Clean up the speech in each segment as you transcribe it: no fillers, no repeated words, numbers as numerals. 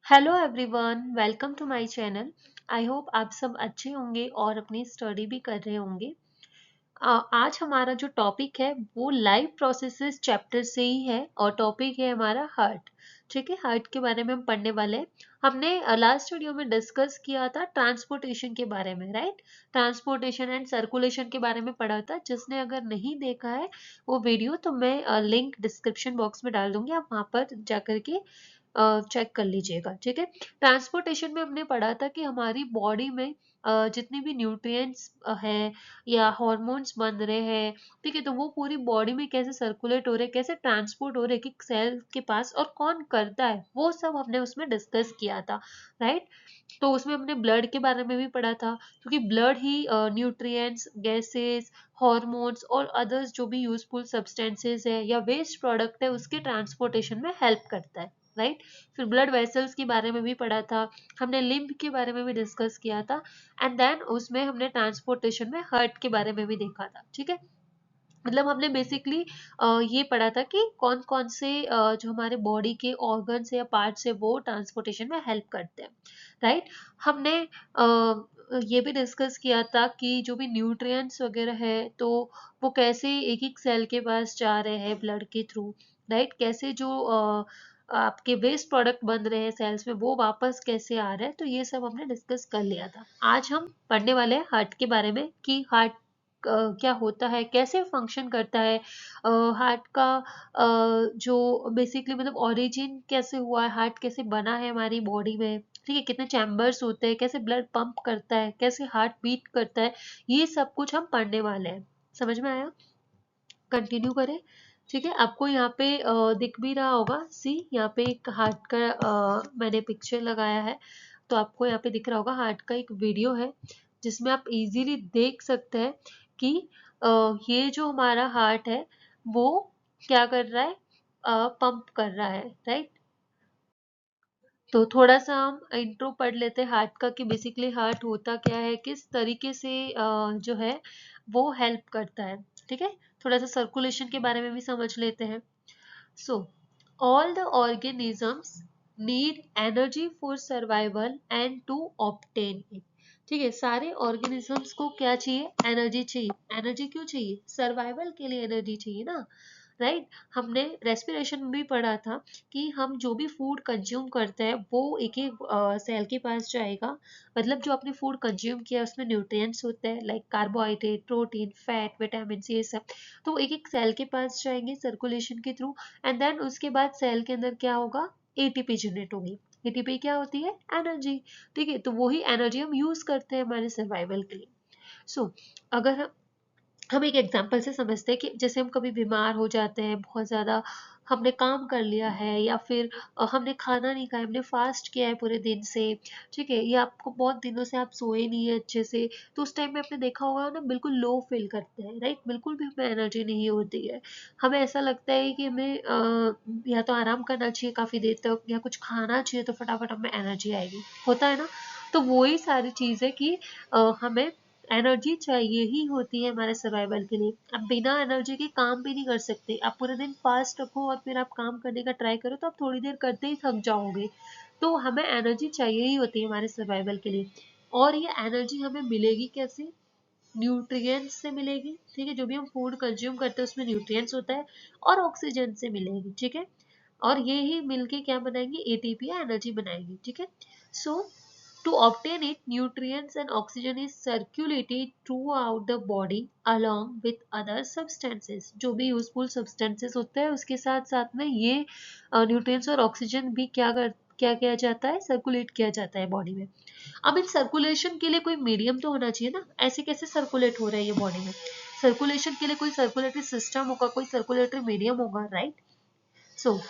Hello everyone, welcome to my channel. I hope आप सब अच्छे होंगे और अपनी स्टडी भी कर रहे होंगे। आज हमारा जो टॉपिक है वो लाइफ प्रोसेसेस चैप्टर से ही है और टॉपिक है हमारा हार्ट। ठीक है, हार्ट के बारे में हम पढ़ने वाले हैं। हमने लास्ट वीडियो में डिस्कस किया था ट्रांसपोर्टेशन के बारे में, राइट। ट्रांसपोर्टेशन एंड सर्कुलेशन के बारे में पढ़ा था। जिसने अगर नहीं देखा है वो वीडियो तो मैं लिंक डिस्क्रिप्शन बॉक्स में डाल दूंगी, आप वहां पर जाकर के चेक कर लीजिएगा। ठीक है, ट्रांसपोर्टेशन में हमने पढ़ा था कि हमारी बॉडी में जितने भी न्यूट्रिएंट्स हैं या हॉर्मोन्स बन रहे हैं, ठीक है, तो वो पूरी बॉडी में कैसे सर्कुलेट हो रहे हैं, कैसे ट्रांसपोर्ट हो रहे हैं कि सेल के पास, और कौन करता है, वो सब हमने उसमें डिस्कस किया था, राइट। तो उसमें हमने ब्लड के बारे में भी पढ़ा था, क्योंकि ब्लड ही न्यूट्रिएंट्स, गैसेस, हॉर्मोन्स और अदर्स जो भी यूजफुल सब्सटेंसेस है या वेस्ट प्रोडक्ट है उसके ट्रांसपोर्टेशन में हेल्प करता है, राइट। फिर ब्लड वेसल्स के बारे में भी पढ़ा था, हमने लिम्फ के बारे में भी डिस्कस किया था, एंड देन उसमें हमने ट्रांसपोर्टेशन में हार्ट के बारे में भी देखा था। ठीक है, मतलब हमने बेसिकली ये पढ़ा था कि कौन कौन से जो हमारे बॉडी के ऑर्गन्स या पार्ट्स है वो ट्रांसपोर्टेशन में हेल्प करते हैं, राइट। हमने ये भी डिस्कस किया था कि जो भी न्यूट्रिएंट्स वगैरह है तो वो कैसे एक एक सेल के पास जा रहे हैं ब्लड के थ्रू, राइट। कैसे जो आपके वेस्ट प्रोडक्ट बन रहे हैं सेल्स में वो वापस कैसे आ रहे हैं, तो ये सब हमने डिस्कस कर लिया था। आज हम पढ़ने वाले हैं हार्ट के बारे में कि हार्ट क्या होता है, कैसे फंक्शन करता है, हार्ट का जो बेसिकली मतलब ओरिजिन कैसे हुआ है, हार्ट कैसे बना है हमारी बॉडी में, ठीक है, कितने चैम्बर्स होते हैं, कैसे ब्लड पंप करता है, कैसे हार्ट बीट करता है, ये सब कुछ हम पढ़ने वाले हैं। समझ में आया? कंटिन्यू करें। ठीक है, आपको यहाँ पे दिख भी रहा होगा, सी यहाँ पे एक हार्ट का मैंने पिक्चर लगाया है, तो आपको यहाँ पे दिख रहा होगा हार्ट का एक वीडियो है जिसमें आप इजीली देख सकते हैं कि ये जो हमारा हार्ट है वो क्या कर रहा है, पंप कर रहा है, राइट। तो थोड़ा सा हम इंट्रो पढ़ लेते हैं हार्ट का कि बेसिकली हार्ट होता क्या है, किस तरीके से जो है वो हेल्प करता है। ठीक है, थोड़ा सा सर्कुलेशन के बारे में भी समझ लेते हैं। So all the organisms need energy for survival and to obtain it. ठीक है, सारे ऑर्गेनिजम्स को क्या चाहिए? एनर्जी चाहिए। एनर्जी क्यों चाहिए? सर्वाइवल के लिए एनर्जी चाहिए ना, राइट। हमने रेस्पिरेशन में भी पढ़ा था कि हम जो भी फूड कंज्यूम करते हैं वो एक एक सेल के पास जाएगा। मतलब जो आपने फूड कंज्यूम किया उसमें न्यूट्रिएंट्स होते हैं like carbohydrate, protein, fat, vitamin, ये सब, तो एक एक सेल के पास जाएंगे सर्कुलेशन के थ्रू, एंड देन उसके बाद सेल के अंदर क्या होगा? एटीपी जनरेट होगी। एटीपी क्या होती है? एनर्जी। ठीक है, तो वही एनर्जी हम यूज करते हैं हमारे सर्वाइवल के लिए। सो अगर हम एक एग्जाम्पल से समझते हैं कि जैसे हम कभी बीमार हो जाते हैं, बहुत ज़्यादा हमने काम कर लिया है या फिर हमने खाना नहीं खाया, हमने फास्ट किया है पूरे दिन से, ठीक है, या आपको बहुत दिनों से आप सोए नहीं है अच्छे से, तो उस टाइम में आपने देखा होगा ना, बिल्कुल लो फील करते हैं, राइट। बिल्कुल भी हमें एनर्जी नहीं होती है। हमें ऐसा लगता है कि हमें या तो आराम करना चाहिए काफ़ी देर तक या कुछ खाना चाहिए तो फटाफट हमें एनर्जी आएगी, होता है ना। तो वही सारी चीज़ है कि हमें एनर्जी चाहिए ही होती है हमारे सर्वाइवल के लिए। आप बिना एनर्जी के काम भी नहीं कर सकते। आप पूरे दिन फास्ट रखो और फिर आप काम करने का ट्राई करो तो आप थोड़ी देर करते ही थक जाओगे। तो हमें एनर्जी चाहिए ही होती है हमारे सर्वाइवल के लिए। और ये एनर्जी हमें मिलेगी कैसे? न्यूट्रिएंट्स से मिलेगी। ठीक है, जो भी हम फूड कंज्यूम करते हैं उसमें न्यूट्रिएंट्स होता है, और ऑक्सीजन से मिलेगी। ठीक है, और ये ही मिलके क्या बनाएंगे? एटीपी या एनर्जी बनाएगी। ठीक है, सो to obtain it, nutrients and oxygen is circulated throughout the body along with other substances. जो भी यूजफुल सब्सटेंसेस होते हैं उसके साथ साथ में ये न्यूट्रिएंट्स और ऑक्सीजन भी क्या किया जाता है? सर्कुलेट किया जाता है बॉडी में। अब इन सर्कुलेशन के लिए कोई मीडियम तो होना चाहिए ना, ऐसे कैसे सर्कुलेट हो रहा है ये बॉडी में? सर्कुलेशन के लिए कोई सर्कुलेटरी सिस्टम होगा, कोई सर्कुलेटरी मीडियम होगा, right. So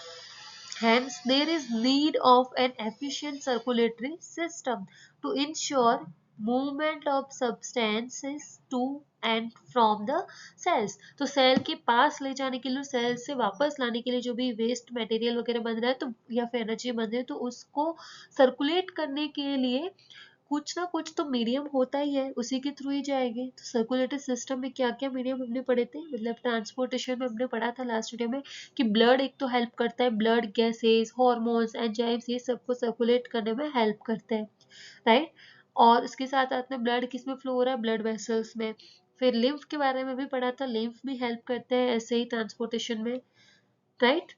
hence, there is need of an efficient circulatory system to ensure movement of substances to and from the cells. तो सेल के पास ले जाने के लिए, सेल से वापस लाने के लिए जो भी वेस्ट मटेरियल वगैरह बन रहा है तो या फिर एनर्जी बन रही है तो उसको सर्कुलेट करने के लिए कुछ ना कुछ तो मीडियम होता ही है, उसी के थ्रू ही जाएंगे। तो सर्कुलेटरी सिस्टम में क्या क्या मीडियम हमने पढ़े थे, मतलब ट्रांसपोर्टेशन में हमने पढ़ा था लास्ट वीडियो में कि ब्लड एक तो हेल्प करता है, ब्लड गैसेस, हॉर्मोन्स, एंजाइम्स, ये सबको सर्कुलेट करने में हेल्प करते हैं, राइट। और इसके साथ साथ में ब्लड किस में फ्लो हो रहा है, ब्लड वेसल्स में। फिर लिम्फ के बारे में भी पढ़ा था, लिम्फ भी हेल्प करते हैं ऐसे ही ट्रांसपोर्टेशन में, राइट।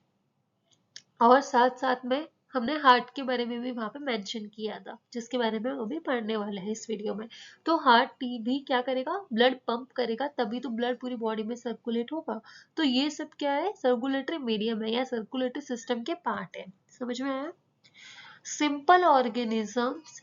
और साथ साथ में हमने हार्ट के बारे में भी वहां पे मेंशन किया था, जिसके बारे में वो भी पढ़ने वाले हैं इस वीडियो में। तो हार्ट भी क्या करेगा, ब्लड पंप करेगा, तभी तो ब्लड पूरी बॉडी में सर्कुलेट होगा। तो ये सब क्या है, सर्कुलेटरी मीडियम है या सर्कुलेटरी सिस्टम के पार्ट है। समझ में आया। सिंपल ऑर्गेनिजम्स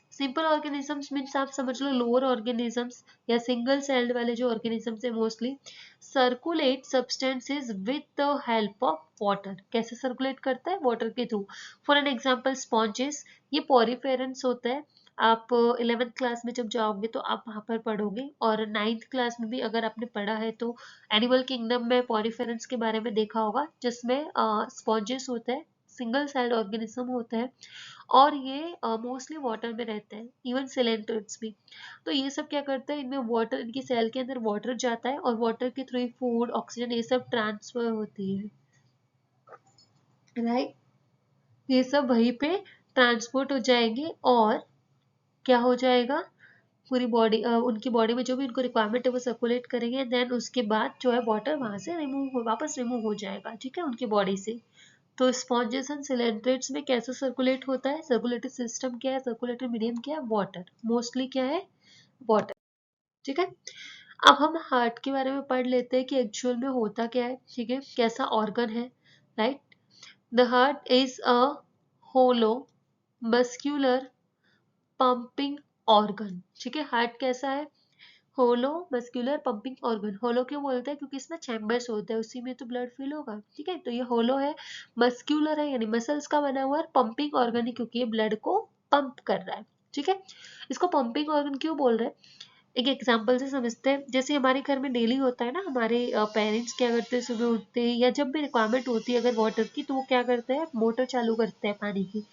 मीन्स आप समझ लो लोअर ऑर्गेनिजम्स या सिंगल सेल्ड वाले जो ऑर्गेनिजम्स है mostly circulate substances with the help of water. कैसे सर्कुलेट करता है, वाटर के through. For an example sponges, ये पॉरीफेरेंस होता है। आप 11th क्लास में जब जाओगे तो आप वहां पर पढ़ोगे, और 9th क्लास में भी अगर आपने पढ़ा है तो एनिमल किंगडम में पॉरीफेरेंस के बारे में देखा होगा, जिसमें स्पॉन्जेस होता है, सिंगल सेल्ड ऑर्गेनिज्म होता है, और ये मोस्टली वाटर में रहते हैं, इवन सिलेंट्रेट्स भी। तो ये सब क्या करते हैं, इनमें वाटर, इनकी सेल के अंदर वाटर जाता है और वाटर के थ्रू फूड, ऑक्सीजन, ये सब ट्रांसफर होती है, राइट। ये सब वहीं पे ट्रांसपोर्ट हो जाएंगे और क्या हो जाएगा, पूरी बॉडी, उनकी बॉडी में जो भी उनको रिक्वायरमेंट है वो सर्कुलेट करेंगे, देन उसके बाद जो है वाटर वहां से वापस रिमूव हो जाएगा, ठीक है, उनकी बॉडी से। तो स्पॉन्जेस एंड सिलेंट्रेट्स में कैसे सर्कुलेट होता है, सर्कुलेटरी सिस्टम क्या है, सर्कुलेटरी मीडियम क्या है, वाटर, मोस्टली क्या है, वाटर, ठीक है। अब हम हार्ट के बारे में पढ़ लेते हैं कि एक्चुअल में होता क्या है, ठीक है, कैसा ऑर्गन है, right. The heart is a hollow muscular pumping organ, ठीक है। हार्ट कैसा है, hollow muscular pumping organ. Hollow क्यों बोलते हैं, क्योंकि इसमें चैम्बर्स होते हैं, उसी में तो ब्लड फिल होगा, ठीक है। तो ये होलो है, मस्कुलर है यानी मसल्स का बना हुआ है, पंपिंग ऑर्गन है क्योंकि ये ब्लड को पंप कर रहा है, ठीक है। इसको पंपिंग ऑर्गन क्यों बोल रहे हैं, एक एग्जांपल से समझते हैं। जैसे हमारे घर में डेली होता है ना, हमारे पेरेंट्स क्या करते हैं, सुबह उठते हैं या जब भी रिक्वायरमेंट होती है अगर वाटर की, तो वो क्या करते हैं, मोटर चालू करते हैं पानी की,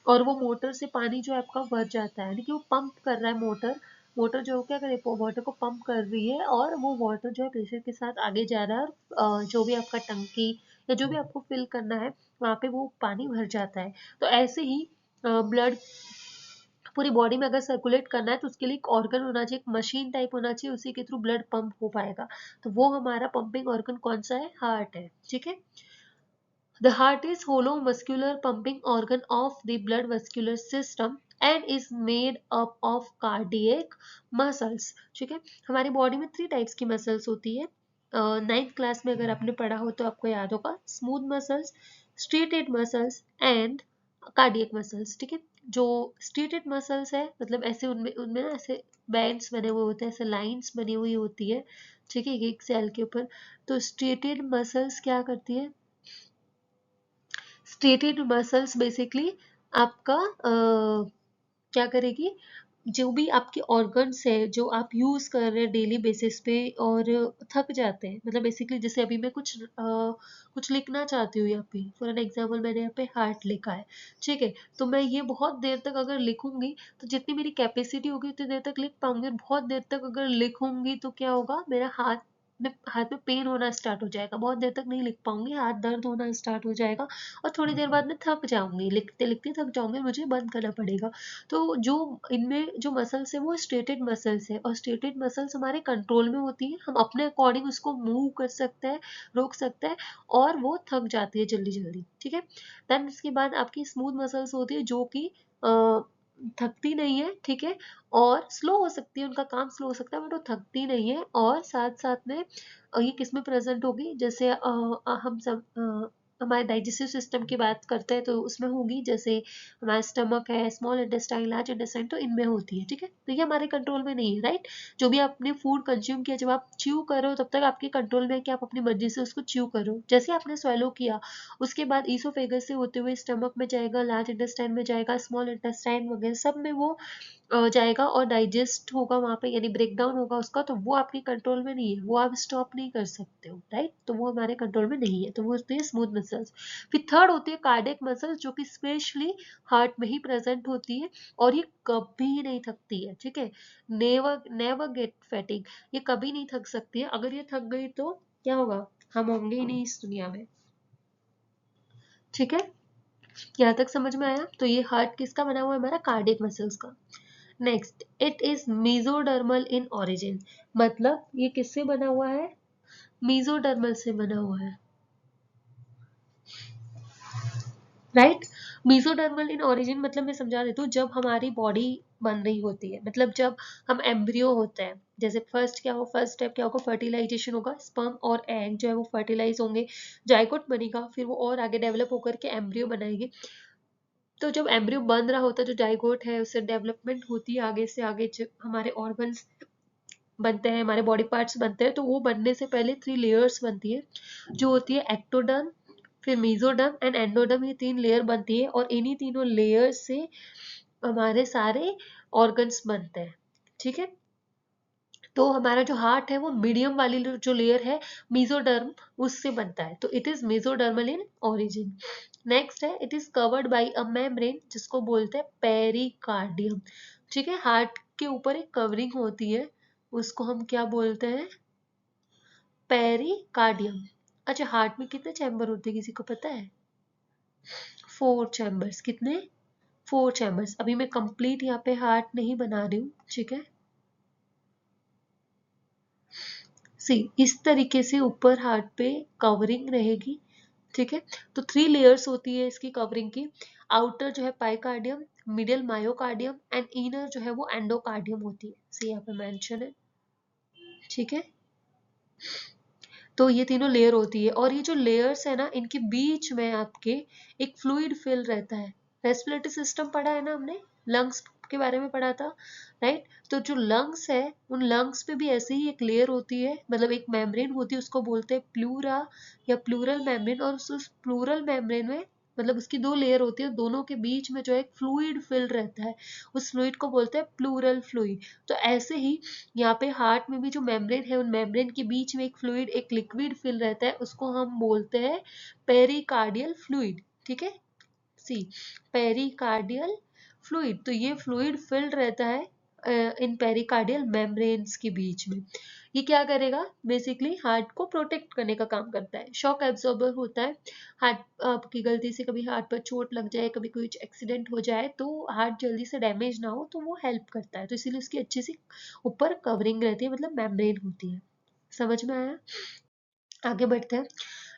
और वो मोटर से पानी जो है आपका भर जाता है, यानी कि वो पंप कर रहा है, मोटर मोटर जो क्या करे, वाटर को पंप कर रही है, और वो वाटर जो है प्रेशर के साथ आगे जा रहा है, और जो भी आपका टंकी या जो भी आपको फिल करना है वहां पे वो पानी भर जाता है। तो ऐसे ही ब्लड पूरी बॉडी में अगर सर्कुलेट करना है तो उसके लिए एक ऑर्गन होना चाहिए, एक मशीन टाइप होना चाहिए, उसी के थ्रू ब्लड पंप हो पाएगा। तो वो हमारा पंपिंग ऑर्गन कौन सा है, हार्ट है, ठीक है। The heart is hollow muscular pumping organ of the blood vascular system and is made up of cardiac muscles. ठीक है, हमारी बॉडी में 3 टाइप्स की मसल्स होती है। 9th क्लास में अगर आपने पढ़ा हो तो आपको याद होगा, smooth muscles, striated muscles and cardiac muscles, ठीक है। जो स्ट्रेटेड मसल्स है मतलब ऐसे उनमें उनमें ना ऐसे बैंड्स बने हुए होते हैं, ऐसे लाइंस बनी हुई होती है, ठीक है, एक सेल के ऊपर। तो स्ट्रेटेड मसल्स क्या करती है, स्टेटेड मसल्स बेसिकली आपका क्या करेगी, जो भी आपके ऑर्गन्स है जो आप यूज कर रहे हैं डेली बेसिस पे और थक जाते हैं, मतलब बेसिकली जैसे अभी मैं कुछ लिखना चाहती हूँ यहाँ पे, फॉर एन एग्जाम्पल मैंने यहाँ पे हार्ट लिखा है, ठीक है। तो मैं ये बहुत देर तक अगर लिखूंगी तो जितनी मेरी कैपेसिटी होगी उतनी देर तक लिख पाऊंगी, और बहुत देर तक अगर लिखूंगी तो क्या होगा, मेरा हाथ में पेन होना स्टार्ट हो जाएगा, बहुत देर तक नहीं लिख पाऊंगी, हाथ दर्द होना स्टार्ट हो जाएगा, और थोड़ी देर बाद में थक जाऊंगी, लिखते लिखते थक जाऊंगी, मुझे बंद करना पड़ेगा। तो जो इनमें जो मसल्स है वो स्ट्रेटेड मसल्स है, और स्ट्रेटेड मसल्स हमारे कंट्रोल में होती है, हम अपने अकॉर्डिंग उसको मूव कर सकते हैं, रोक सकते हैं, और वो थक जाती है जल्दी जल्दी, ठीक है। देन इसके बाद आपकी स्मूथ मसल्स होती है जो कि थकती नहीं है, ठीक है, और स्लो हो सकती है, उनका काम स्लो हो सकता है बट वो थकती नहीं है, और साथ साथ में ये किसमें प्रेजेंट होगी, जैसे हम सब हमारे डाइजेस्टिव सिस्टम की बात करते हैं तो उसमें होगी, जैसे हमारा स्टमक है, स्मॉल इंटेस्टाइन, लार्ज इंटेस्टाइन, तो इनमें होती है, ठीक है। तो ये हमारे कंट्रोल में नहीं है, राइट। जो भी आपने फूड कंज्यूम किया, जब आप च्यू करो तब तक आपके कंट्रोल में है कि आप अपनी मर्जी से उसको च्यू करो, जैसे आपने स्वेलो किया उसके बाद ईसोफेगस से होते हुए स्टमक में जाएगा, लार्ज इंटेस्टाइन में जाएगा, स्मॉल इंटेस्टाइन वगैरह सब में वो जाएगा और डाइजेस्ट होगा वहां पे, यानी ब्रेक डाउन होगा उसका, तो वो आपके कंट्रोल में नहीं है, वो आप स्टॉप नहीं कर सकते हो, राइट। तो वो हमारे कंट्रोल में नहीं है, तो वो होती है स्मूथ मसल्स। फिर थर्ड होती है कार्डियक मसल्स, जो कि स्पेशली हार्ट में ही प्रेजेंट होती है, और ये कभी नहीं थकती है, ठीक है। नेवर नेवर गेट फैटिग, ये कभी नहीं थक सकती है। अगर ये थक गई तो क्या होगा, हम होंगे ही नहीं इस दुनिया में, ठीक है। यहाँ तक समझ में आया। तो ये हार्ट किसका बना हुआ है, हमारा कार्डियक मसल्स का। Next, it is mesodermal in origin, मतलब ये किससे बना हुआ है, मेसोडर्मल से बना हुआ है, राइट। मेसोडर्मल इन ओरिजिन मतलब मैं समझा देती हूँ, जब हमारी बॉडी बन रही होती है, मतलब जब हम एम्ब्रियो होते हैं, जैसे फर्स्ट क्या हो, फर्स्ट स्टेप क्या होगा, फर्टिलाइजेशन होगा, स्पर्म और एग जो है वो फर्टिलाइज होंगे, जाइगोट बनेगा, फिर वो और आगे डेवलप होकर के एम्ब्रियो बनाएंगे। तो जब एम्ब्रियो बन रहा होता है, जो जाइगोट है उससे डेवलपमेंट होती है आगे से आगे, जब हमारे ऑर्गन्स बनते हैं, हमारे बॉडी पार्ट्स बनते हैं, तो वो बनने से पहले 3 लेयर्स बनती है, जो होती है एक्टोडर्म, फिर मेसोडर्म एंड एंडोडर्म, ये 3 लेयर बनती है, और इन्हीं तीनों लेयर से हमारे सारे ऑर्गन्स बनते हैं, ठीक है। तो हमारा जो हार्ट है वो मीडियम वाली जो लेयर है, मेसोडर्म, उससे बनता है, तो it is mesodermal in origin. Next है, it is covered by a membrane, जिसको बोलते हैं पेरिकार्डियम, ठीक है। हार्ट के ऊपर एक कवरिंग होती है, उसको हम क्या बोलते हैं, पेरिकार्डियम। अच्छा, हार्ट में कितने चैम्बर होते हैं, किसी को पता है? 4 चैम्बर्स, कितने? 4 चैम्बर्स। अभी मैं कंप्लीट यहाँ पे हार्ट नहीं बना रही हूँ, ठीक है। सी, इस तरीके से ऊपर हार्ट पे कवरिंग रहेगी, ठीक है। तो 3 लेयर्स होती है इसकी कवरिंग की। आउटर जो है पाइकार्डियम, मिडिल मायोकार्डियम एंड इनर जो है वो एंडोकार्डियम होती है, सी यहाँ पे मेंशन है, ठीक है। तो ये तीनों लेयर होती है, और ये जो लेयर्स है ना, इनके बीच में आपके एक फ्लूइड फिल रहता है। रेस्पिरेटरी सिस्टम पढ़ा है ना हमने, लंग्स के बारे में पढ़ा था, राइट। तो जो लंग्स है, उन लंग्स पे भी ऐसे ही एक लेयर होती है, मतलब एक मेम्ब्रेन होती है, उसको बोलते हैं प्लूरा या प्लूरल मेम्ब्रेन, और उस प्लूरल मेम्ब्रेन में, मतलब उसकी 2 लेयर होती है, दोनों के बीच में जो एक फ्लूइड फिल रहता है, उस फ्लूइड को बोलते हैं प्लूरल फ्लूइड। तो ऐसे ही यहाँ पे हार्ट में भी जो मेम्ब्रेन है, उन मेम्ब्रेन के बीच में एक फ्लूइड, एक लिक्विड फिल रहता है, उसको हम बोलते हैं पेरिकार्डियल फ्लूइड, ठीक है। सी, पेरिकार्डियल फ्लूइड, तो ये फ्लूइड फिल्ड रहता है इन पेरिकार्डियल मेम्ब्रेन्स के बीच में। ये क्या करेगा, बेसिकली हार्ट को प्रोटेक्ट करने का काम करता है, शॉक एब्जॉर्बर होता है। हार्ट, आपकी गलती से कभी हार्ट पर चोट लग जाए, कभी कुछ एक्सीडेंट हो जाए, तो हार्ट जल्दी से डैमेज ना हो, तो वो हेल्प करता है, तो इसीलिए उसकी अच्छी सी ऊपर कवरिंग रहती है, मतलब मेम्ब्रेन होती है। समझ में आया? आगे बढ़ते हैं।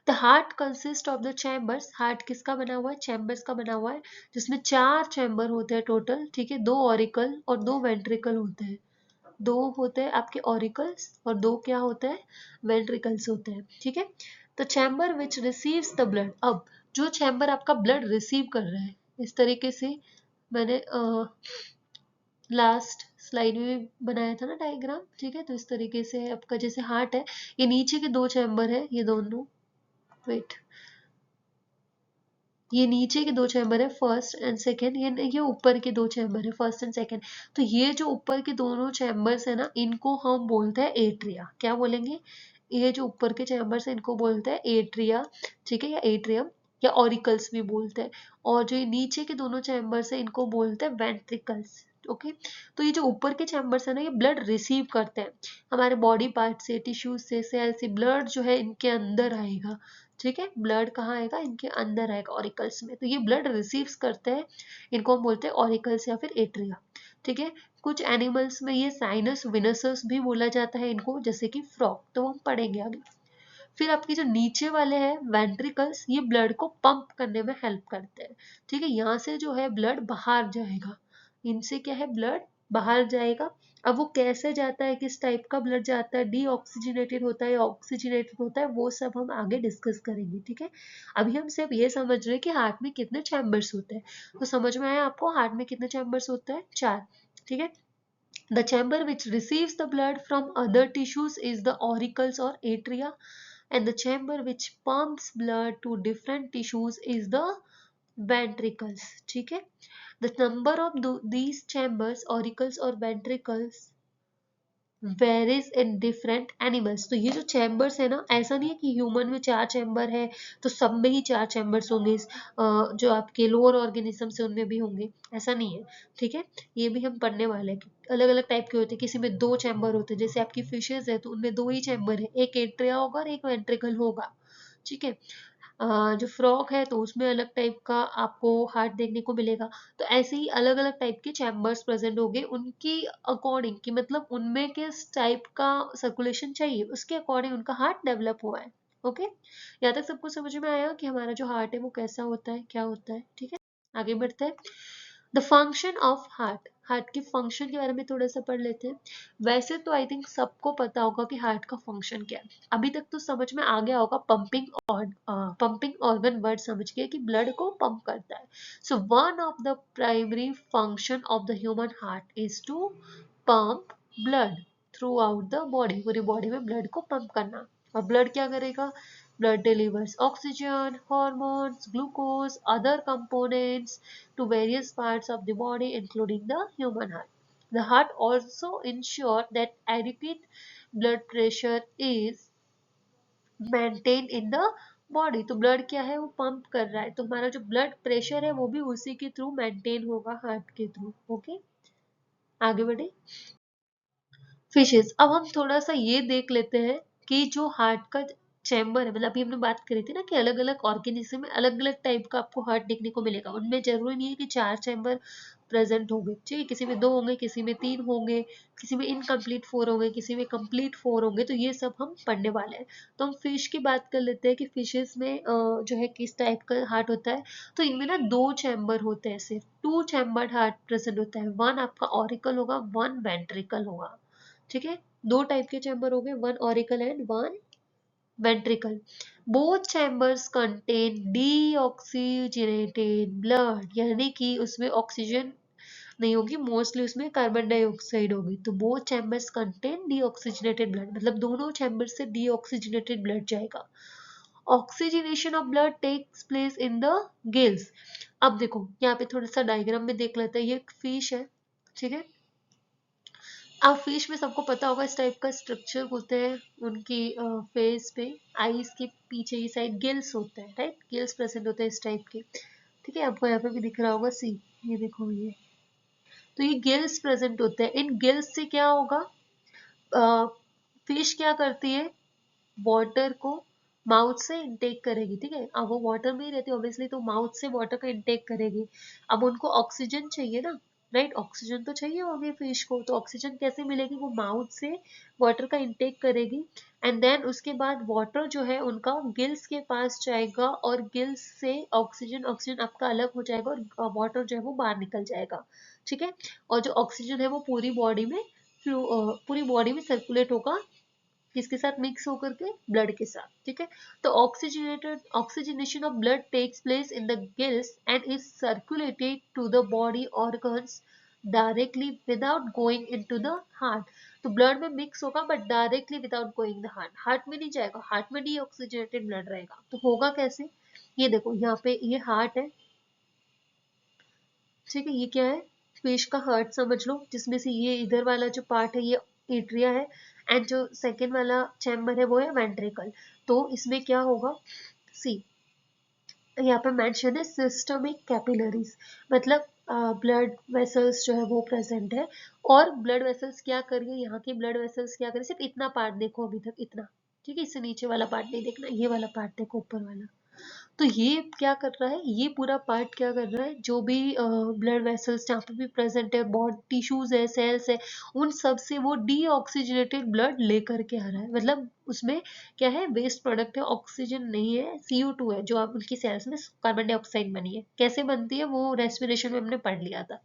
The heart consist of the chambers, heart किसका बना हुआ है, चैम्बर्स का बना हुआ है, जिसमें 4 चैम्बर होते हैं टोटल, ठीक है। 2 ऑरिकल और 2 वेंट्रिकल होते हैं, 2 होते हैं आपके ऑरिकल्स और 2 क्या होते हैं, वेंट्रिकल्स होते हैं, ठीक है। तो chamber which receives the blood, अब जो चैम्बर आपका ब्लड रिसीव कर रहा है, इस तरीके से मैंने लास्ट स्लाइड में बनाया था ना डायग्राम, ठीक है। तो इस तरीके से आपका जैसे हार्ट है, ये नीचे के 2 चैम्बर है, ये दोनों, वेट, ये नीचे के 2 चैम्बर है फर्स्ट एंड सेकेंड, ये ऊपर के 2 चैम्बर है फर्स्ट एंड सेकेंड। तो ये जो ऊपर के दोनों चैम्बर्स है ना, इनको हम बोलते हैं एट्रिया, क्या बोलेंगे, ये जो ऊपर के चैम्बर्स है इनको बोलते हैं एट्रिया, ठीक है, या एट्रियम, या ऑरिकल्स भी बोलते हैं। और जो ये नीचे के दोनों चैम्बर्स है इनको बोलते हैं वेंट्रिकल्स, ओके। तो ये जो ऊपर के चैम्बर्स है ना, ये ब्लड रिसीव करते हैं हमारे बॉडी पार्ट से, टिश्यूज से, सेल से, ब्लड जो है इनके अंदर आएगा, ठीक है। ब्लड कहाँ आएगा, इनके अंदर आएगा ऑरिकल्स में, तो ये ब्लड रिसीव्स करते हैं, इनको हम बोलते हैं ऑरिकल्स या फिर एट्रिया, ठीक है। कुछ एनिमल्स में ये साइनस विनसस भी बोला जाता है इनको, जैसे कि फ्रॉग, तो हम पढ़ेंगे आगे। फिर आपके जो नीचे वाले हैं वेंट्रिकल्स, ये ब्लड को पंप करने में हेल्प करते हैं, ठीक है। यहाँ से जो है ब्लड बाहर जाएगा, इनसे क्या है, ब्लड बाहर जाएगा। अब वो कैसे जाता है, किस टाइप का ब्लड जाता है, डीऑक्सीजनेटेड होता है या ऑक्सीजनेटेड होता है, वो सब हम आगे डिस्कस करेंगे, ठीक है। अभी हम सिर्फ ये समझ रहे हैं कि हार्ट में कितने चैम्बर्स होते हैं, तो समझ में आया आपको हार्ट में कितने चैम्बर्स होते हैं, 4, ठीक है। The chamber which receives the blood from other tissues is the auricles or atria, and the chamber which pumps blood to different tissues is the ventricles, ठीक है। The number of these chambers, auricles और ventricles varies in different animals. तो ये जो chambers है ना, ऐसा नहीं है कि ह्यूमन में 4 चैम्बर है तो सब में ही 4 चैम्बर्स होंगे, जो आपके लोअर ऑर्गेनिजम्स है उनमें भी होंगे, ऐसा नहीं है, ठीक है। ये भी हम पढ़ने वाले हैं, अलग अलग टाइप के होते हैं, किसी में 2 चैम्बर होते हैं, जैसे आपकी फिशेज है तो उनमें 2 ही चैम्बर है, एक एट्रिया होगा और एक वेंट्रिकल होगा, ठीक है। जो फ्रॉग है तो उसमें अलग टाइप का आपको हार्ट देखने को मिलेगा। तो ऐसे ही अलग अलग टाइप के चैम्बर्स प्रेजेंट होंगे, उनकी अकॉर्डिंग कि मतलब उनमें किस टाइप का सर्कुलेशन चाहिए उसके अकॉर्डिंग उनका हार्ट डेवलप हुआ है। ओके, यहाँ तक सबको समझ में आया कि हमारा जो हार्ट है वो कैसा होता है, क्या होता है, ठीक है। आगे बढ़ते हैं। The function of heart, heart के फंक्शन के बारे में थोड़ा सा पढ़ लेते हैं। वैसे तो आई थिंक सबको पता होगा कि हार्ट का फंक्शन क्या है, अभी तक तो समझ में आ गया होगा, पंपिंग और पंपिंग ऑर्गन वर्ड समझ गए कि ब्लड को पंप करता है। So one of the primary function of the human heart is to pump blood throughout the body, पूरी बॉडी में ब्लड को पंप करना। और ब्लड क्या करेगा? Blood delivers oxygen, hormones, glucose, other components to various parts of the body, including the human heart. The heart also ensures that adequate blood pressure is maintained in the body. तो blood क्या है, वो pump कर रहा है, तो हमारा जो ब्लड प्रेशर है वो भी उसी के थ्रू मेंटेन होगा, हार्ट के थ्रू। ओके, आगे बढ़े। फिशेस, अब हम थोड़ा सा ये देख लेते हैं कि जो हार्ट का चैम्बर है, मतलब अभी हमने बात करी थी ना कि अलग अलग ऑर्गेनिज्म में अलग अलग टाइप का आपको हार्ट देखने को मिलेगा, उनमें जरूरी नहीं है कि 4 चैम्बर प्रेजेंट होंगे, ठीक है, किसी में 2 होंगे, किसी में 3 होंगे, किसी में इनकम्प्लीट 4 होंगे, किसी में कंप्लीट 4 होंगे, तो ये सब हम पढ़ने वाले हैं। तो हम फिश की बात कर लेते हैं कि फिशेस में जो है किस टाइप का हार्ट होता है। तो इनमें ना 2 चैम्बर होते हैं, सिर्फ 2 चैम्बर हार्ट प्रेजेंट होता है, वन आपका ऑरिकल होगा, वन वेंट्रिकल होगा, ठीक है। 2 टाइप के चैम्बर हो गए, one auricle and one ventricle. Both chambers contain deoxygenated blood, यानी कि उसमें ऑक्सीजन नहीं होगी, मोस्टली उसमें कार्बन डाइऑक्साइड होगी। तो both chambers contain deoxygenated blood, मतलब दोनों चैम्बर से डीऑक्सीजनेटेड ब्लड जाएगा। Oxygenation of blood takes place in the gills. अब देखो यहाँ पे थोड़ा सा डायग्राम में देख लेते हैं, ये एक फिश है, ठीक है। अब फिश में सबको पता होगा इस टाइप का स्ट्रक्चर होते हैं उनकी फेस पे, आईज के पीछे की साइड गिल्स होते हैं, राइट, गिल्स प्रेजेंट होते हैं इस टाइप के, ठीक है। आपको यहाँ पे भी दिख रहा होगा, सी, ये देखो ये, तो ये गिल्स प्रेजेंट होते हैं। इन गिल्स से क्या होगा, फिश क्या करती है, वाटर को माउथ से इनटेक करेगी, ठीक है। अब वो वाटर में ही रहती है ऑब्वियसली, तो माउथ से वाटर का इनटेक करेगी। अब उनको ऑक्सीजन चाहिए ना, राइट, ऑक्सीजन तो चाहिए होगी फिश को, तो ऑक्सीजन कैसे मिलेगी, वो माउथ से वाटर का इनटेक करेगी, एंड देन उसके बाद वाटर जो है उनका गिल्स के पास जाएगा, और गिल्स से ऑक्सीजन ऑक्सीजन आपका अलग हो जाएगा और वाटर जो है वो बाहर निकल जाएगा, ठीक है। और जो ऑक्सीजन है वो पूरी बॉडी में पूरी बॉडी में सर्कुलेट होगा, किसके साथ, मिक्स होकर के ब्लड के साथ, ठीक है। तो oxygenation of blood takes place in the gills and is circulated to the body organs directly without going into the heart. तो ब्लड में मिक्स होगा but directly without going the heart, heart में नहीं जाएगा, हार्ट में deoxygenated blood रहेगा। तो होगा कैसे, ये देखो यहाँ पे ये हार्ट है, ठीक है, ये क्या है, फिश का हार्ट समझ लो, जिसमें से ये इधर वाला जो पार्ट है ये एट्रिया है, एंड जो सेकेंड वाला चैम्बर है वो है वेंट्रिकल। तो इसमें क्या होगा, सी, यहाँ पे मेंशन है सिस्टमिक कैपिलरीज, मतलब ब्लड वेसल्स जो है वो प्रेजेंट है। और ब्लड वेसल्स क्या करिए, यहाँ के ब्लड वेसल्स क्या करिए, सिर्फ इतना पार्ट देखो अभी तक, इतना, ठीक है, इससे नीचे वाला पार्ट नहीं देखना, ये वाला पार्ट देखो, ऊपर वाला। तो ये क्या कर रहा है, ये पूरा पार्ट क्या कर रहा है, जो भी ब्लड वेसल्स जहाँ पे भी प्रेजेंट है, बॉडी टिश्यूज है, सेल्स है, उन सब से वो डीऑक्सीजनेटेड ब्लड लेकर के आ रहा है, मतलब उसमें क्या है, वेस्ट प्रोडक्ट है, ऑक्सीजन नहीं है, CO2 है, जो आप उनकी सेल्स में कार्बन डाइऑक्साइड बनी है, कैसे बनती है वो रेस्पिरेशन में हमने पढ़ लिया था।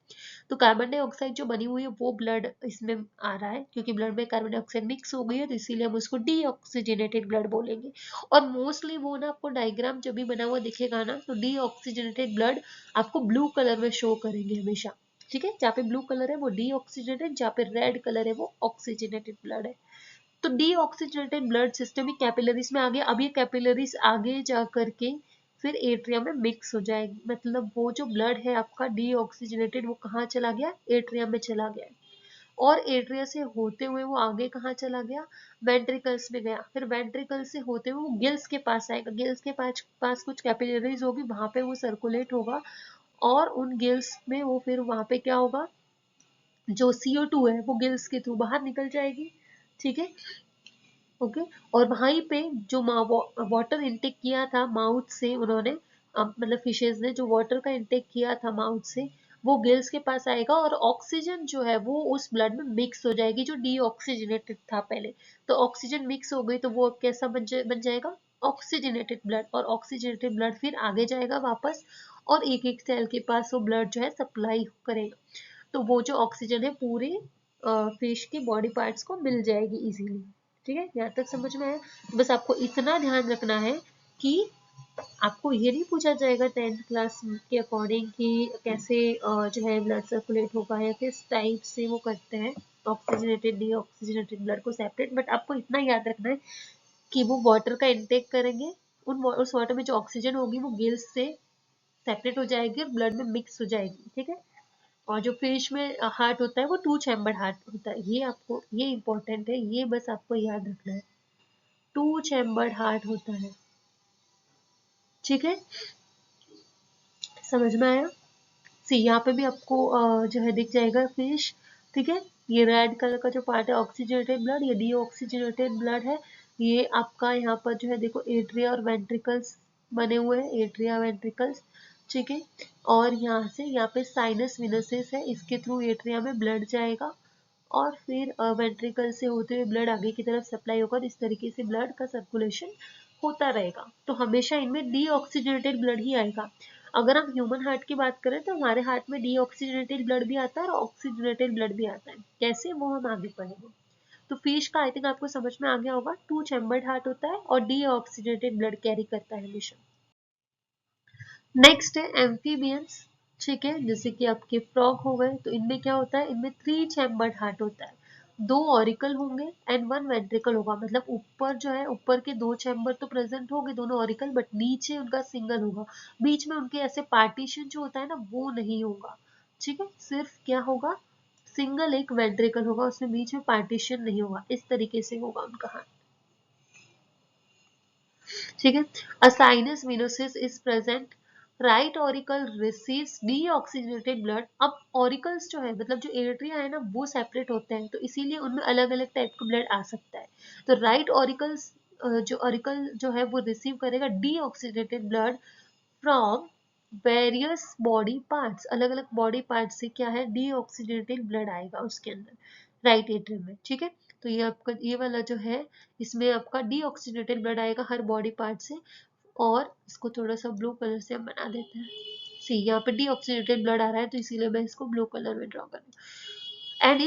तो कार्बन डाइऑक्साइड जो बनी हुई है वो ब्लड इसमें आ रहा है, क्योंकि ब्लड में कार्बन डाइऑक्साइड मिक्स हो गई है, तो इसीलिए हम उसको डीऑक्सीजनेटेड ब्लड बोलेंगे। और मोस्टली वो ना आपको डायग्राम जब भी बना हुआ दिखेगा ना, तो डीऑक्सीजनेटेड ब्लड आपको ब्लू कलर में शो करेंगे हमेशा, ठीक है, जहाँ पे ब्लू कलर है वो डीऑक्सीजनेटेड, जहाँ पे रेड कलर है वो ऑक्सीजनेटेड ब्लड है। तो डीऑक्सीजनेटेड ब्लड सिस्टमिक कैपिलरीज में आ गया। अब ये कैपिलरीज आगे जा करके फिर एट्रियम में मिक्स हो जाएगी, मतलब वो जो ब्लड है आपका डीऑक्सीजनेटेड वो कहाँ चला गया, एट्रियम में चला गया। और एट्रिया से होते हुए वो आगे कहाँ चला गया, वेंट्रिकल्स में गया। फिर वेंट्रिकल से होते हुए वो गिल्स के पास आएगा, गिल्स के पास कुछ कैपिलरीज होगी, वहां पे वो सर्कुलेट होगा, और उन गिल्स में वो फिर वहां पे क्या होगा, जो CO2 है वो गिल्स के थ्रू बाहर निकल जाएगी। ठीक है, ओके। और वहीं पे जो वाटर इनटेक किया था माउथ से उन्होंने, मतलब फिशेज ने जो वाटर का इनटेक किया था माउथ से, वो गिल्स के पास आएगा, और ऑक्सीजन जो है वो उस ब्लड में मिक्स हो जाएगी जो डीऑक्सीजनेटेड था पहले। तो ऑक्सीजन मिक्स हो गई तो वो कैसा बन जाएगा, ऑक्सीजनेटेड ब्लड। और ऑक्सीजनेटेड ब्लड फिर आगे जाएगा वापस, और एक एक सेल के पास वो ब्लड जो है सप्लाई करेगा। तो वो जो ऑक्सीजन है पूरे फिश के बॉडी पार्ट्स को मिल जाएगी इजीली। ठीक है, यहाँ तक समझ में आया। तो बस आपको इतना ध्यान रखना है कि आपको ये नहीं पूछा जाएगा 10th क्लास के अकॉर्डिंग कि कैसे जो है ब्लड सर्कुलेट होगा या किस टाइप से वो करते हैं ऑक्सीजनेटेड डीऑक्सीजनेटेड ब्लड को सेपरेट। बट आपको इतना याद रखना है कि वो वाटर का इंटेक करेंगे, उस वाटर में जो ऑक्सीजन होगी वो गिल्स से सेपरेट हो जाएगी और ब्लड में मिक्स हो जाएगी। ठीक है, और जो फिश में हार्ट होता है वो 2 चैम्बर हार्ट होता है, ये आपको, ये इंपॉर्टेंट है, ये बस आपको याद रखना है, 2 चैम्बर हार्ट होता है। ठीक है, समझ में आया। सी यहाँ पे भी आपको जो है दिख जाएगा फिश। ठीक है, ये रेड कलर का जो पार्ट है ऑक्सीजनेटेड ब्लड, ये डीऑक्सीजनेटेड ब्लड है। ये आपका यहाँ पर जो है देखो एट्रिया और वेंट्रिकल्स बने हुए हैं, एट्रिया वेंट्रिकल्स। ठीक है, और यहाँ से यहाँ पे साइनस विनसेस है, इसके थ्रू एट्रिया में ब्लड जाएगा, और फिर वेंट्रिकल से होते हुए ब्लड आगे की तरफ सप्लाई होगा, और इस तरीके से ब्लड का सर्कुलेशन होता रहेगा। तो हमेशा इनमें डीऑक्सीजनेटेड ब्लड ही आएगा। अगर हम ह्यूमन हार्ट की बात करें तो हमारे हार्ट में डीऑक्सीजनेटेड ब्लड भी आता है और ऑक्सीजनेटेड ब्लड भी आता है, कैसे वो हम आगे पढ़ेंगे। तो फिश का आई थिंक आपको समझ में आ गया होगा, 2 चैम्बर्ड हार्ट होता है और डीऑक्सीजनेटेड ब्लड कैरी करता है हमेशा। नेक्स्ट है एम्फीबियंस। ठीक है, जैसे कि आपके फ्रॉग हो गए, तो इनमें क्या होता है, इनमें 3 चैम्बर्ड हार्ट होता है, 2 ऑरिकल होंगे एंड 1 वेंट्रिकल होगा। मतलब ऊपर जो है, ऊपर के 2 चैम्बर तो प्रेजेंट होंगे, दोनों ऑरिकल, बट नीचे उनका सिंगल होगा। बीच में उनके ऐसे पार्टीशन जो होता है ना वो नहीं होगा। ठीक है, सिर्फ क्या होगा, सिंगल एक वेंट्रिकल होगा, उसमें बीच में पार्टीशन नहीं होगा, इस तरीके से होगा उनका हार्ट। ठीक है, a sinus venosus is present, right auricle receives deoxygenated blood. अब ऑरिकल्स जो है, मतलब जो एट्रिया है ना वो सेपरेट होते हैं, तो इसीलिए उनमें अलग अलग टाइप का ब्लड आ सकता है। तो राइट ऑरिकल्स, जो ऑरिकल जो है वो रिसीव करेगा deoxygenated blood from various body parts, अलग अलग बॉडी पार्ट से क्या है, डीऑक्सीजनेटेड ब्लड आएगा उसके अंदर राइट एट्रियम में। ठीक है, तो ये आपका ये वाला जो है, इसमें आपका डीऑक्सीजनेटेड ब्लड आएगा हर बॉडी पार्ट से। और इसको थोड़ा सा ब्लू कलर से हम बना देते हैं। सी यहाँ पे डीऑक्सीजनेटेड ब्लड आ रहा है तो इसीलिए मैं इसको ब्लू कलर में ड्रॉ कर रही हूँ। And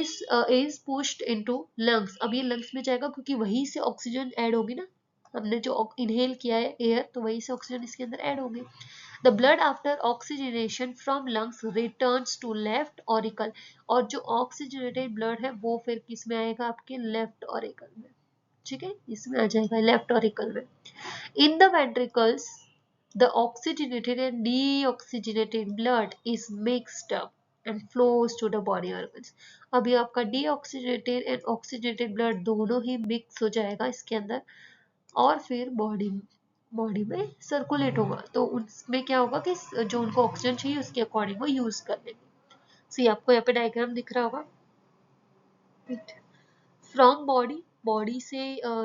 is pushed into lungs. अब ये लंग्स में जाएगा क्योंकि वहीं से ऑक्सीजन ऐड होगी ना, हमने जो इनहेल किया है एयर, तो वहीं से ऑक्सीजन इसके अंदर ऐड होगी। The blood after oxygenation from lungs returns to left auricle. और जो ऑक्सीजनेटेड ब्लड है वो फिर किस में आएगा, आपके लेफ्ट ऑरिकल में। ठीक है, इसमें आ जाएगा लेफ्ट ऑरिकल में। In the ventricles, the oxygenated and deoxygenated blood is mixed up and flows to the body organs. अभी आपका deoxygenated and oxygenated blood दोनों ही मिक्स हो जाएगा इसके अंदर, और फिर बॉडी में सर्कुलेट होगा। तो उसमें क्या होगा कि जो उनको ऑक्सीजन चाहिए उसके अकॉर्डिंग वो यूज कर लेंगे। सी आपको यहाँ पे डायग्राम दिख रहा होगा। फ्रॉम बॉडी से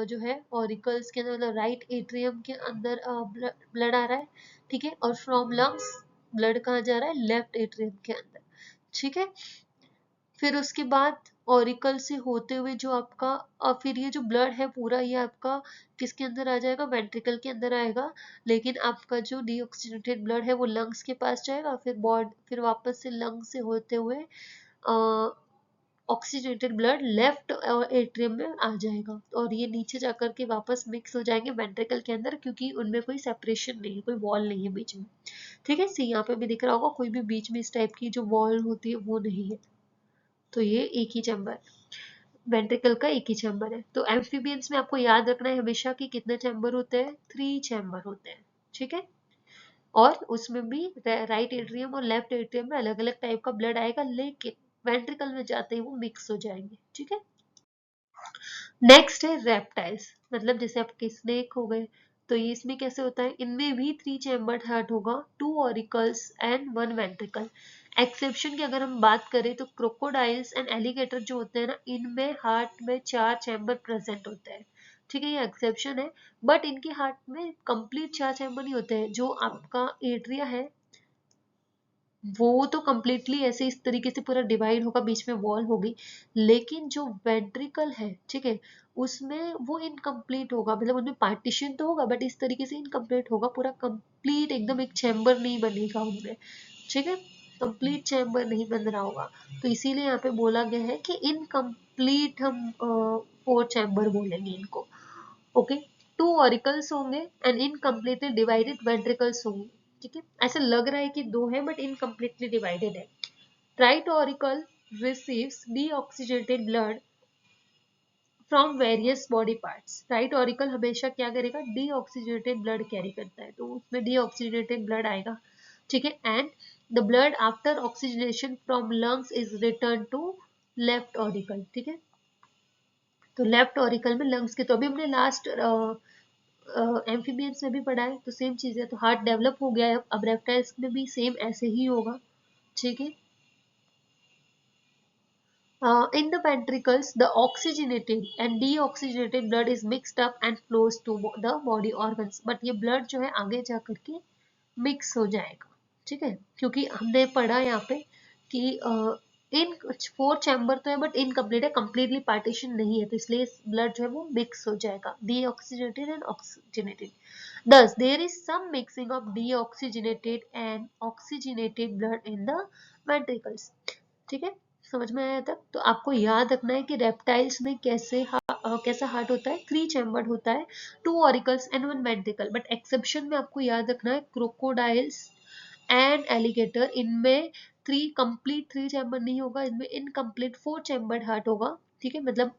जो है ऑरिकल्स के अंदर, मतलब राइट एट्रियम के अंदर ब्लड आ रहा है। ठीक है, और फ्रॉम लंग्स ब्लड कहाँ जा रहा है, लेफ्ट एट्रियम के अंदर। ठीक है, फिर उसके बाद ऑरिकल से होते हुए जो आपका, और फिर ये जो ब्लड है पूरा ये आपका किसके अंदर आ जाएगा, वेंट्रिकल के अंदर आएगा। लेकिन आपका जो डीऑक्सीजनेटेड ब्लड है वो लंग्स के पास जाएगा, फिर वापस से लंग्स से होते हुए ऑक्सीजनेटेड ब्लड लेफ्ट एट्रियम में आ जाएगा, और ये नीचे जाकर के वापस मिक्स हो जाएंगे वेंट्रिकल के अंदर, क्योंकि उनमें कोई सेपरेशन नहीं है, कोई वॉल नहीं है बीच में। ठीक है, सी यहाँ पे भी दिख रहा होगा, कोई भी बीच में इस टाइप की जो वॉल होती है वो नहीं है। तो ये एक ही चैम्बर, वेंट्रिकल का एक ही चैम्बर है। तो एम्फीबियंस में आपको याद रखना है हमेशा कि कितने चैम्बर होते हैं, 3 चैम्बर होते हैं। ठीक है, और उसमें भी राइट एट्रियम और लेफ्ट एट्रियम में अलग अलग टाइप का ब्लड आएगा, लेकिन वेंट्रिकल में जाते ही वो मिक्स हो जाएंगे। ठीक है। नेक्स्ट है रेप्टाइल्स, मतलब जैसे आपके स्नेक हो गए, तो ये इसमें कैसे होता है, इनमें भी 3 चैम्बर्ड हार्ट होगा, 2 ऑरिकल्स एंड 1 वेंट्रिकल। एक्सेप्शन की अगर हम बात करें तो क्रोकोडाइल्स एंड एलिगेटर जो होते हैं ना, इनमें हार्ट में 4 चैम्बर प्रेजेंट होते हैं। ठीक है, ये एक्सेप्शन है, बट इनके हार्ट में कंप्लीट 4 चैम्बर नहीं होते हैं। जो आपका एट्रिया है वो तो कम्प्लीटली ऐसे इस तरीके से पूरा डिवाइड होगा, बीच में वॉल होगी, लेकिन जो वेंट्रिकल है, ठीक है, उसमें वो इनकम्प्लीट होगा, मतलब उनमें पार्टीशन तो होगा बट इस तरीके से इनकम्प्लीट होगा, पूरा कंप्लीट एकदम एक चैम्बर नहीं बनेगा उनमें। ठीक है, कंप्लीट चैम्बर नहीं बन रहा होगा, तो इसीलिए यहाँ पे बोला गया है कि इनकम्प्लीट हम 4 चैम्बर बोलेंगे इनको। ओके, 2 ऑरिकल्स होंगे एंड इनकम्प्लीटली डिवाइडेड वेंट्रिकल्स होंगे। ठीक है, ऐसा लग रहा है कि 2 है बट इनकम्प्लीटली डिवाइडेड है। Right auricle receives deoxygenated blood from various body parts. Right auricle हमेशा क्या करेगा, डीऑक्सीजेटेड ब्लड कैरी करता है, तो उसमें डीऑक्सीजेटेड ब्लड आएगा। ठीक है, and the blood after oxygenation from lungs is return to left auricle. ठीक है, तो लेफ्ट ऑरिकल में लंग्स के, तो अभी हमने लास्ट एम्फीबियंस में भी पढ़ा है, तो सेम चीज है, तो हार्ट डेवलप हो गया है, अब रेप्टाइल्स में भी सेम ऐसे ही होगा। ठीक है, in the ventricles the oxygenated and deoxygenated blood is mixed up and flows to the body organs, but ये blood जो है आगे जा करके मिक्स हो जाएगा। ठीक है, क्योंकि हमने पढ़ा यहाँ पे कि इन 4 चैम्बर तो है बट इनकम्प्लीट है, कंप्लीटली पार्टीशन नहीं है, तो इसलिए ब्लड जो है वो मिक्स हो जाएगा, deoxygenated and oxygenated. Thus, there is some mixing of deoxygenated and oxygenated blood in the ventricles. ठीक है, समझ में आया तक? तो आपको याद रखना है कि रेप्टाइल्स में कैसा हार्ट होता है, 3 चैम्बर्ड होता है, 2 auricles and 1 ventricle, but exception में आपको याद रखना है क्रोकोडाइल्स एंड एलिगेटर, इनमें 3 कंप्लीट 3 चैम्बर नहीं होगा, इनमें इनकम्प्लीट 4 चैम्बर्ड हार्ट होगा। ठीक है, मतलब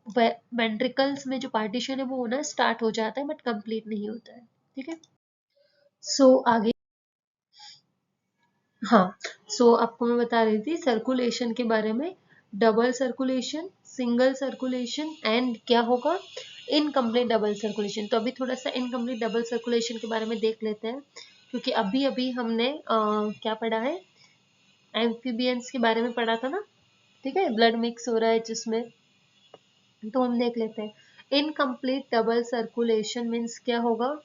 वेंट्रिकल्स में जो पार्टीशन है वो होना स्टार्ट हो जाता है बट कंप्लीट नहीं होता है। ठीक है, आगे, हाँ, आपको मैं बता रही थी सर्कुलेशन के बारे में, double circulation, single circulation and क्या होगा, इनकम्प्लीट डबल सर्कुलेशन। तो अभी थोड़ा सा इनकम्प्लीट डबल सर्कुलेशन के बारे में देख लेते हैं, क्योंकि अभी अभी हमने क्या पढ़ा है, एम्फीबियंस के बारे में पढ़ा था ना। ठीक है, ब्लड मिक्स हो रहा है जिसमें, तो हम देख लेते हैं। इनकम्प्लीट डबल सर्कुलेशन मीन्स क्या होगा,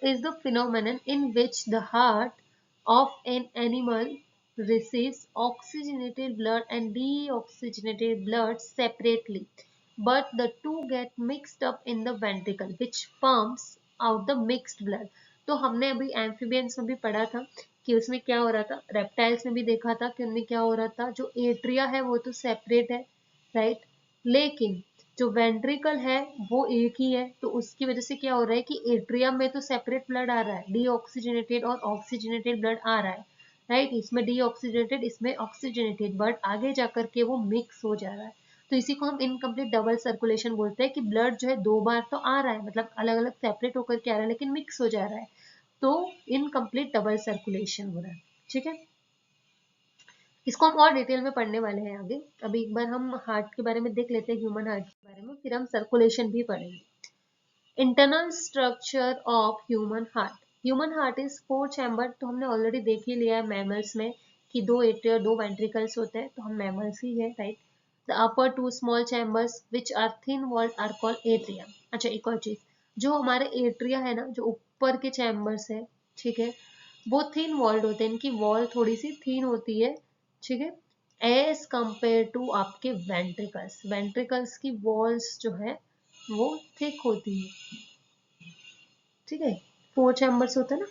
is the phenomenon in which the heart of an animal receives oxygenated blood and deoxygenated blood separately, but the two get mixed up in the ventricle which pumps out the mixed blood. तो हमने अभी amphibians में भी पढ़ा था कि उसमें क्या हो रहा था, रेप्टाइल्स में भी देखा था कि उनमें क्या हो रहा था, जो एट्रिया है वो तो सेपरेट है, राइट, लेकिन जो वेंट्रिकल है वो एक ही है, तो उसकी वजह से क्या हो रहा है कि एट्रियम में तो सेपरेट ब्लड आ रहा है, डीऑक्सीजनेटेड और ऑक्सीजनेटेड ब्लड आ रहा है, राइट, इसमें डीऑक्सीजनेटेड इसमें ऑक्सीजनेटेड, बट आगे जाकर के वो मिक्स हो जा रहा है, तो इसी को हम इनकम्प्लीट डबल सर्कुलेशन बोलते हैं, कि ब्लड जो है 2 बार तो आ रहा है, मतलब अलग अलग सेपरेट होकर के आ रहा है लेकिन मिक्स हो जा रहा है, तो इनकम्प्लीट डबल सर्कुलेशन हो रहा है। ठीक है, इसको हम और डिटेल में पढ़ने वाले हैं आगे, अभी एक बार हम हार्ट के बारे में देख लेते हैं, ह्यूमन हार्ट के बारे में, फिर हम सर्कुलेशन भी पढ़ेंगे। Internal structure of human heart, human heart is 4 chamber, तो हमने ऑलरेडी देख ही लिया है मैमल्स में कि 2 एट्रिया और 2 वेंट्रिकल्स होते हैं, तो हम मैमल्स ही है, right. The upper 2 small chambers which are thin walled are called atria. अच्छा, एक और चीज, जो हमारे एट्रिया है ना, जो ऊपर के चैम्बर्स है, ठीक है, वो थिन वॉल्ड होते हैं, इनकी वॉल थोड़ी सी थिन होती है। ठीक है, एज कंपेयर टू आपके वेंट्रिकल्स, वेंट्रिकल्स की वॉल्स जो है वो थिक होती है। ठीक है, 4 चैम्बर्स होते हैं ना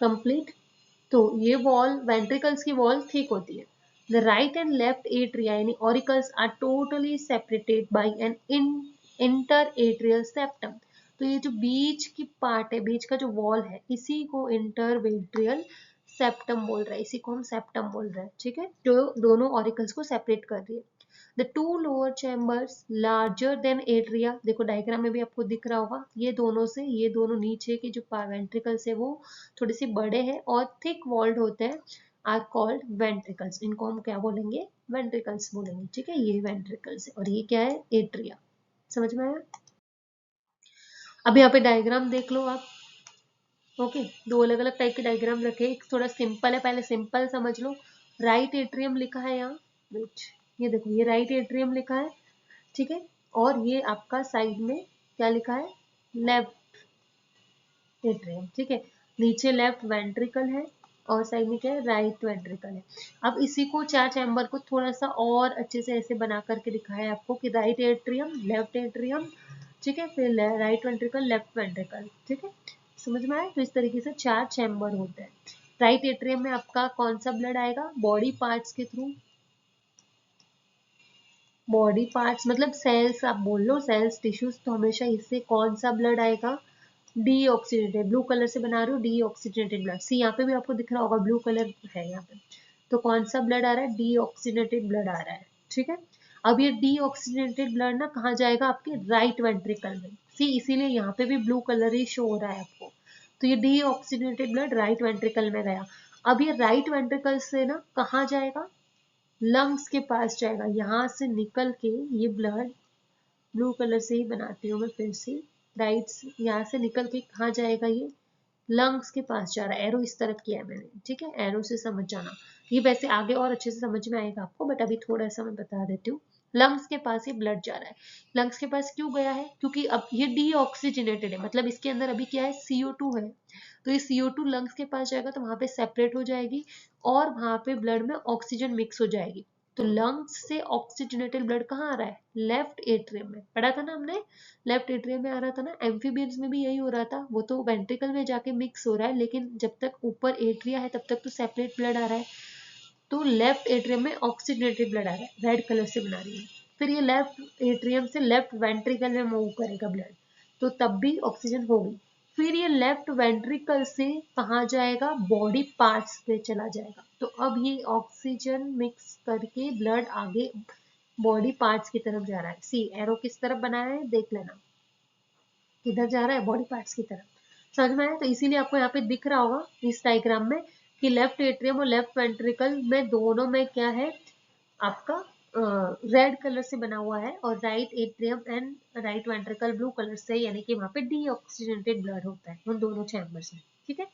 कंप्लीट, तो ये वॉल वेंट्रिकल्स की वॉल थिक होती है। The right and left atria यानी auricles are totally separated by an inter atrial septum. तो ये जो बीच की पार्ट है, बीच का जो वॉल है, इसी को इंटरवेट्रियल सेप्टम बोल रहा है, इसी को हम सेप्टम बोल रहे हैं। ठीक है, जो दोनों ऑरिकल्स को सेपरेट कर रही है। The two lower chambers larger than atria, देखो डायग्राम में भी आपको दिख रहा होगा, ये दोनों से ये दोनों नीचे के जो वेंट्रिकल्स है वो थोड़े से बड़े हैं और थिक वॉल्ड होते हैं, आर कॉल्ड वेंट्रिकल्स। इनको हम क्या बोलेंगे? वेंट्रिकल्स बोलेंगे, ठीक है। ये वेंट्रिकल्स है और ये क्या है? एट्रिया। समझ में आया? अब यहाँ पे डायग्राम देख लो आप। ओके, दो अलग अलग टाइप के डायग्राम रखे, एक थोड़ा सिंपल है, पहले सिंपल समझ लो। राइट एट्रियम लिखा है यहाँ, वेट, ये देखो ये राइट एट्रियम लिखा है, ठीक है। और ये आपका साइड में क्या लिखा है? लेफ्ट एट्रियम, ठीक है। नीचे लेफ्ट वेंट्रिकल है और साइड में क्या है? राइट वेंट्रिकल है। अब इसी को चार चैम्बर को थोड़ा सा और अच्छे से ऐसे बना करके दिखाया है आपको कि राइट एट्रियम, लेफ्ट एट्रियम, ठीक है, फिर राइट वेंट्रिकल, लेफ्ट वेंट्रिकल, ठीक है। समझ में आया? तो इस तरीके से चार चैम्बर होते हैं। राइट एट्रियम में आपका कौन सा ब्लड आएगा? बॉडी पार्ट्स के थ्रू, बॉडी पार्ट्स मतलब सेल्स, आप बोल लो सेल्स, टिश्यूज, तो हमेशा इससे कौन सा ब्लड आएगा? डीऑक्सीजेनेटेड, ब्लू कलर से बना रही हूँ, डीऑक्सीजेनेटेड ब्लड। सी यहाँ पे भी आपको दिख रहा होगा ब्लू कलर है यहाँ पे। तो कौन सा ब्लड आ रहा है? डीऑक्सीजेनेटेड ब्लड आ रहा है, ठीक है। अब ये डीऑक्सीजेनेटेड ब्लड ना कहाँ जाएगा? आपके राइट वेंट्रिकल में। सी इसीलिए यहाँ पे भी ब्लू कलर ही शो हो रहा है आपको। तो ये डीऑक्सीजेनेटेड ब्लड राइट वेंट्रिकल में गया। अब ये राइट वेंट्रिकल से ना कहाँ जाएगा? लंग्स के पास जाएगा। यहाँ से निकल के ये ब्लड, ब्लू कलर से ही बनाती हूँ मैं फिर से, राइट यहाँ से निकल के कहाँ जाएगा? ये लंग्स के पास जा रहा है। एरो इस तरफ किया है मैंने, ठीक है, एरो से समझ जाना। ये वैसे आगे और अच्छे से समझ में आएगा आपको, बट अभी थोड़ा सा मैं बता देती हूँ। लंग्स के पास ये ब्लड जा रहा है। लंग्स के पास क्यों गया है? क्योंकि अब ये डीऑक्सीजनेटेड है, मतलब इसके अंदर अभी क्या है? CO2 है। तो ये CO2 लंग्स के पास जाएगा तो वहां पे सेपरेट हो जाएगी और वहां पे ब्लड में ऑक्सीजन मिक्स हो जाएगी। तो लंग्स से ऑक्सीजनेटेड ब्लड कहाँ आ रहा है? लेफ्ट एट्रियम में। पढ़ा था ना हमने, लेफ्ट एट्रियम में आ रहा था ना। एम्फीबियंस में भी यही हो रहा था, वो तो वेंट्रिकल में जाके मिक्स हो रहा है, लेकिन जब तक ऊपर एट्रिया है तब तक तो सेपरेट ब्लड आ रहा है। तो लेफ्ट एट्रियम में ऑक्सीजनेटेड ब्लड आ रहा है, रेड कलर से बना रही है। फिर ये लेफ्ट एट्रियम से लेफ्ट वेंट्रिकल में मूव करेगा ब्लड, तो तब भी ऑक्सीजन होगी। फिर ये लेफ्ट वेंट्रिकल से कहाँ जाएगा? बॉडी पार्ट्स पे चला जाएगा। तो अब ये ऑक्सीजन मिक्स करके ब्लड आगे बॉडी पार्ट्स की तरफ जा रहा है। सी एरो किस तरफ बनाया है देख लेना, किधर जा रहा है? बॉडी पार्ट्स की तरफ। समझ में आया? तो इसीलिए आपको यहाँ पे दिख रहा होगा इस डायग्राम में कि लेफ्ट एट्रियम और लेफ्ट वेंट्रिकल में दोनों में क्या है आपका? रेड कलर से बना हुआ है और right atrium and right ventricle blue colour से, यानी कि वहां पे डीऑक्सीजनेटेड ब्लड होता है उन दोनों चैम्बर्स में, ठीक है।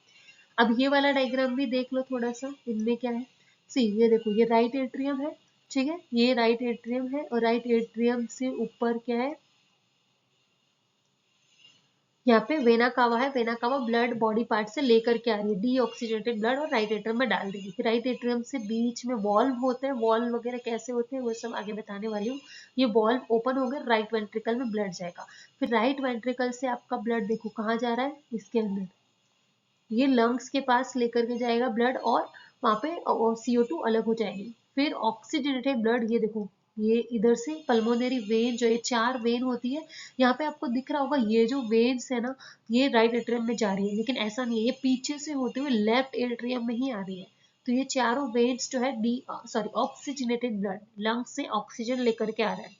अब ये वाला डायग्राम भी देख लो थोड़ा सा, इनमें क्या है? सी ये देखो, ये राइट एट्रियम है, ठीक है, ये राइट एट्रियम है और राइट एट्रियम से ऊपर क्या है? यहाँ पे वेना कावा है। Vena cava blood body part से लेकर के आ रही है डीऑक्सीजनेटेड ब्लड और राइट एट्रियम में डाल देगी। फिर राइट एट्रियम से बीच में वॉल्व होते हैं, वॉल्व वगैरह कैसे होते हैं वो सब आगे बताने वाली हूँ। ये वॉल्व ओपन हो गए, राइट वेंट्रिकल में ब्लड जाएगा। फिर राइट वेंट्रिकल से आपका ब्लड देखो कहाँ जा रहा है? इसके अंदर, ये लंग्स के पास लेकर के जाएगा ब्लड और वहां पे CO2 अलग हो जाएगी। फिर ऑक्सीजनेटेड ब्लड, ये देखो, ये इधर से पल्मोनरी वेन, जो ये चार वेन होती है, यहाँ पे आपको दिख रहा होगा ये जो वेन्स है ना, ये राइट एट्रियम में जा रही है, लेकिन ऐसा नहीं है, ये पीछे से होते हुए लेफ्ट एट्रियम में ही आ रही है। तो ये चारों वेन्स जो है ऑक्सीजनेटेड ब्लड, लंग्स से ऑक्सीजन लेकर के आ रहा है,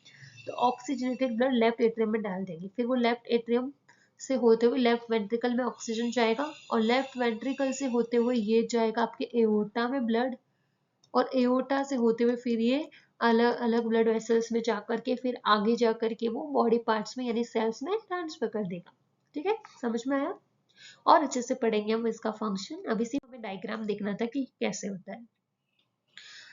तो ऑक्सीजनेटेड ब्लड लेफ्ट एट्रियम में डाल देंगे। फिर वो लेफ्ट एट्रियम से होते हुए लेफ्ट वेंट्रिकल में ऑक्सीजन जाएगा और लेफ्ट वेंट्रिकल से होते हुए ये जाएगा आपके एओर्टा में ब्लड, और एओर्टा से होते हुए फिर ये अलग अलग ब्लड वेसल्स में जाकर के फिर आगे जाकर के वो बॉडी पार्ट्स में यानी सेल्स में ट्रांसफर कर देगा, ठीक है। समझ में आया? और अच्छे से पढ़ेंगे हम इसका फंक्शन। अभी सिर्फ हमें डायग्राम देखना था कि कैसे होता है।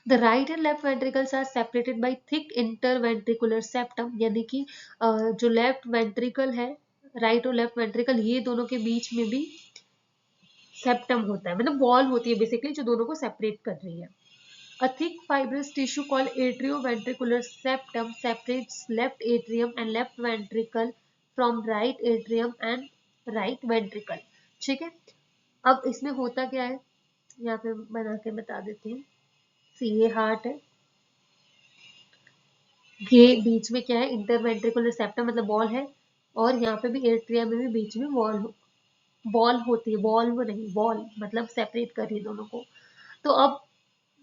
The right and left ventricles are separated by thick interventricular septum, यानी कि जो लेफ्ट वेंट्रिकल है, राइट और लेफ्ट वेंट्रिकल, ये दोनों के बीच में भी सेप्टम होता है, मतलब वॉल होती है बेसिकली जो दोनों को सेपरेट कर रही है। A thick fibrous tissue called atrioventricular septum separates left atrium and left ventricle from right atrium and right ventricle, ठीक है। अब इसमें होता क्या है, यहाँ पे बना के बता देती हूँ। सी ये हार्ट है, ये बीच में क्या है? इंटरवेंट्रिकुलर सेप्टम मतलब वॉल है, और यहाँ पे भी एट्रिया में भी बीच में वॉल होती है, वॉल्व नहीं, वॉल मतलब सेपरेट कर रही है दोनों को। तो अब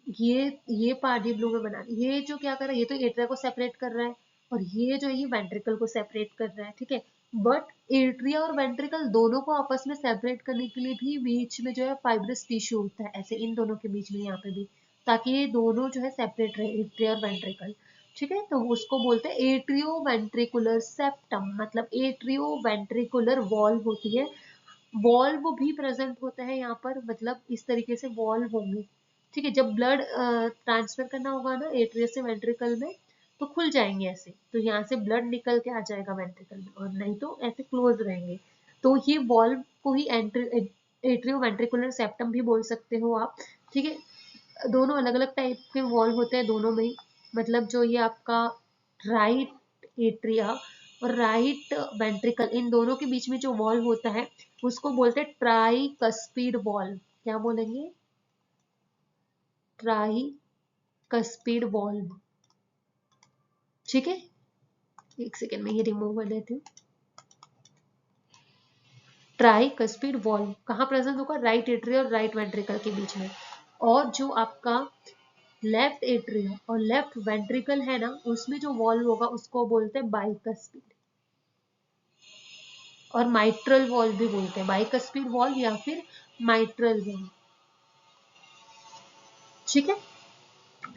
ये पार्ट ये ब्लू में बना, ये जो क्या कर रहा है, ये तो एट्रिया को सेपरेट कर रहा है, और ये जो है ये वेंट्रिकल को सेपरेट कर रहा है, ठीक है। बट एट्रिया और वेंट्रिकल दोनों को आपस में सेपरेट करने के लिए भी बीच में जो है फाइब्रस टिश्यू होता है, ऐसे इन दोनों के बीच में यहाँ पे भी, ताकि ये दोनों जो है सेपरेट रहे, एट्रिया और वेंट्रिकल, ठीक है। तो उसको बोलते हैं एट्रियो वेंट्रिकुलर सेप्टम, मतलब एट्रियो वेंट्रिकुलर वॉल्व होती है। वॉल्व भी प्रेजेंट होता है यहाँ पर, मतलब इस तरीके से वॉल्व होंगे, ठीक है। जब ब्लड ट्रांसफर करना होगा ना एट्रियस से वेंट्रिकल में, तो खुल जाएंगे ऐसे, तो यहाँ से ब्लड निकल के आ जाएगा वेंट्रिकल में, और नहीं तो ऐसे क्लोज रहेंगे। तो ये वॉल्व को ही एट्रियो वेंट्रिकुलर सेप्टम भी बोल सकते हो आप, ठीक है। दोनों अलग अलग टाइप के वॉल्व होते हैं दोनों में ही, मतलब जो ये आपका राइट एट्रिया और राइट वेंट्रिकल, इन दोनों के बीच में जो वॉल्व होता है उसको बोलते हैं ट्राई कस्पिड वॉल्व। क्या बोलेंगे? ट्राई कस्पिड वॉल्व, ठीक है। एक सेकेंड में ये रिमूव कर देती हूँ। ट्राई कस्पिड वॉल्व कहाँ प्रेजेंट होगा? राइट एट्रिया और राइट वेंट्रिकल के बीच में। और जो आपका लेफ्ट एट्रिया और लेफ्ट वेंट्रिकल है ना, उसमें जो वॉल्व होगा उसको बोलते हैं बाइकस्पिड, और माइट्रल वॉल्व भी बोलते हैं, बाइकस्पिड वॉल्व या फिर माइट्रल वॉल्व, ठीक है।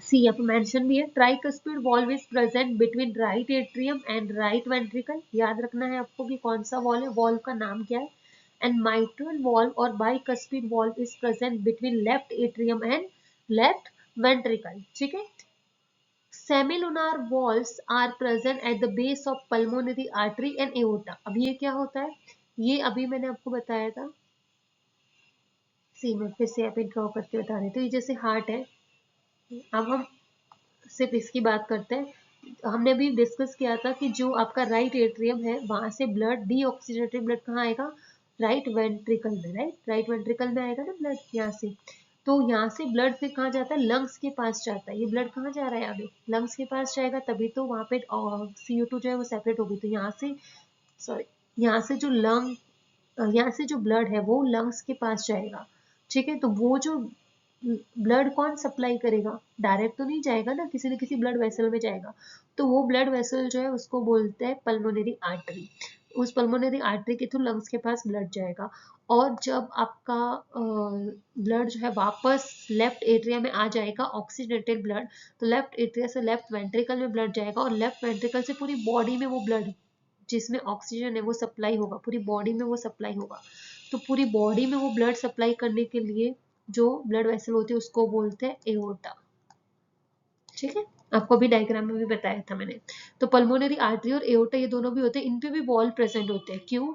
सी यहाँ पे मेंशन भी है, tricuspid valve is present between right atrium and right ventricle. याद रखना है आपको कि कौन सा वॉल्व है, वॉल्व का नाम क्या है। एंड माइट्रल वॉल्व और bicuspid valve is present between left atrium and left ventricle, ठीक है। Semilunar valves are present at the base of pulmonary artery and aorta. अब ये क्या होता है, ये अभी मैंने आपको बताया था। सी मैं फिर से यहाँ ड्रॉ करके बता रही, तो ये जैसे हार्ट है, अब हम सिर्फ इसकी बात करते हैं। हमने अभी डिस्कस किया था कि जो आपका राइट एट्रियम है वहां से ब्लड डीऑक्सीजनेटेड ब्लड कहाँ आएगा? राइट वेंट्रिकल में, राइट वेंट्रिकल में आएगा ना ब्लड यहाँ से। तो यहाँ से ब्लड फिर कहाँ जाता है? लंग्स के पास जाता है। ये ब्लड कहाँ जा रहा है? अभी लंग्स के पास जाएगा, तभी तो वहां पे CO2 जो है वो सेपरेट होगी। तो यहाँ से, सॉरी, यहाँ से जो लंग, यहाँ से जो ब्लड है वो लंग्स के पास जाएगा, ठीक है। तो वो जो ब्लड कौन सप्लाई करेगा? डायरेक्ट तो नहीं जाएगा ना, किसी न किसी ब्लड वेसल में जाएगा। तो वो ब्लड वेसल जो है उसको बोलते हैं पल्मोनरी आर्टरी। उस पल्मोनरी आर्टरी के थ्रू लंग्स के पास ब्लड जाएगा, और जब आपका ब्लड जो है वापस लेफ्ट एट्रिया में आ जाएगा ऑक्सीजनेटेड ब्लड, तो लेफ्ट एट्रिया से लेफ्ट वेंट्रिकल में ब्लड जाएगा, और लेफ्ट वेंट्रिकल से पूरी बॉडी में वो ब्लड जिसमें ऑक्सीजन है वो सप्लाई होगा, पूरी बॉडी में वो सप्लाई होगा। तो पूरी बॉडी में वो ब्लड सप्लाई करने के लिए जो ब्लड वेसल होती है उसको बोलते हैं एओर्टा, ठीक है। आपको अभी डायग्राम में भी बताया था मैंने। तो पल्मोनरी आर्टरी और एओर्टा ये दोनों भी होते हैं, इन पे भी वॉल्व प्रेजेंट होते हैं। क्यों?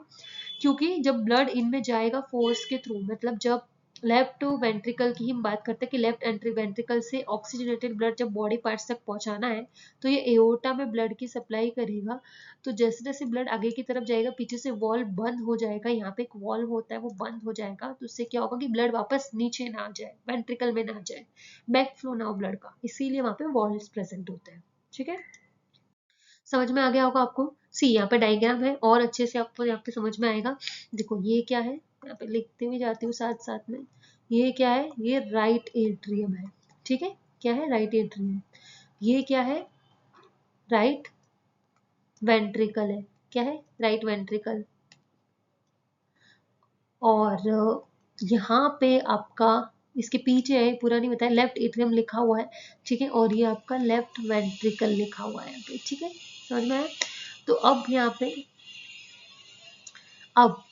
क्योंकि जब ब्लड इनमें जाएगा फोर्स के थ्रू, मतलब जब लेफ्ट वेंट्रिकल की हम बात करते हैं कि लेफ्ट एंट्री वेंट्रिकल से ऑक्सीजनेटेड ब्लड जब बॉडी पार्ट्स तक पहुंचाना है, तो ये एओर्टा में ब्लड की सप्लाई करेगा। तो जैसे जैसे ब्लड आगे की तरफ जाएगा, पीछे से वॉल्व बंद हो जाएगा, यहाँ पे एक वॉल्व होता है वो बंद हो जाएगा, तो उससे क्या होगा कि ब्लड वापस नीचे ना आ जाए, वेंट्रिकल में ना जाए, बैक फ्लो ना हो ब्लड का, इसीलिए वहां पे वॉल्व प्रेजेंट होते हैं, ठीक है। समझ में आ गया होगा आपको। सी यहाँ पे डायग्राम है और अच्छे से आपको यहाँ पे समझ में आएगा। देखो ये क्या है, यहाँ पे लिखते हुए जाती हूँ साथ साथ में। ये क्या है? ये राइट एट्रियम है, ठीक है। क्या है? Right atrium. ये क्या है? राइट वेंट्रिकल है। क्या है? Right ventricle. और यहाँ पे आपका, इसके पीछे है, पूरा नहीं बताया, लेफ्ट एट्रियम लिखा हुआ है, ठीक है। और ये आपका लेफ्ट वेंट्रिकल लिखा हुआ है यहाँ पे, ठीक है। समझ में आया? तो अब यहाँ पे, अब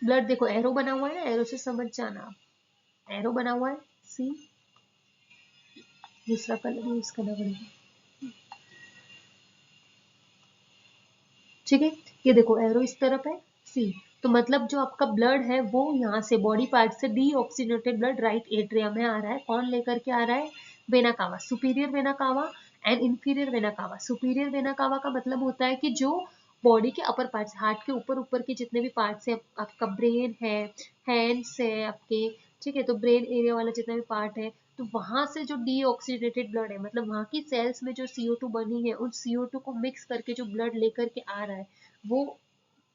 ब्लड देखो एरो बना हुआ है ना, एरो से समझ जाना आप। एरो बना हुआ है, सी, दूसरा कलर यूज करना पड़ेगा, ठीक है। ये देखो एरो इस तरफ है, सी, तो मतलब जो आपका ब्लड है वो यहाँ से बॉडी पार्ट से डीऑक्सीजनेटेड ब्लड राइट एट्रियम में आ रहा है। कौन लेकर के आ रहा है? Vena cava, superior vena cava and inferior vena cava. Superior vena cava का मतलब होता है कि जो बॉडी के अपर पार्ट्स, हार्ट के ऊपर ऊपर के जितने भी पार्ट्स है, आपका ब्रेन है, हैंड्स है आपके, ठीक है, तो ब्रेन एरिया वाला जितना भी पार्ट है, तो वहां से जो डीऑक्सीडेटेड ब्लड है, मतलब वहां की सेल्स में जो CO2 बनी है, उन CO2 को मिक्स करके जो ब्लड लेकर के आ रहा है, वो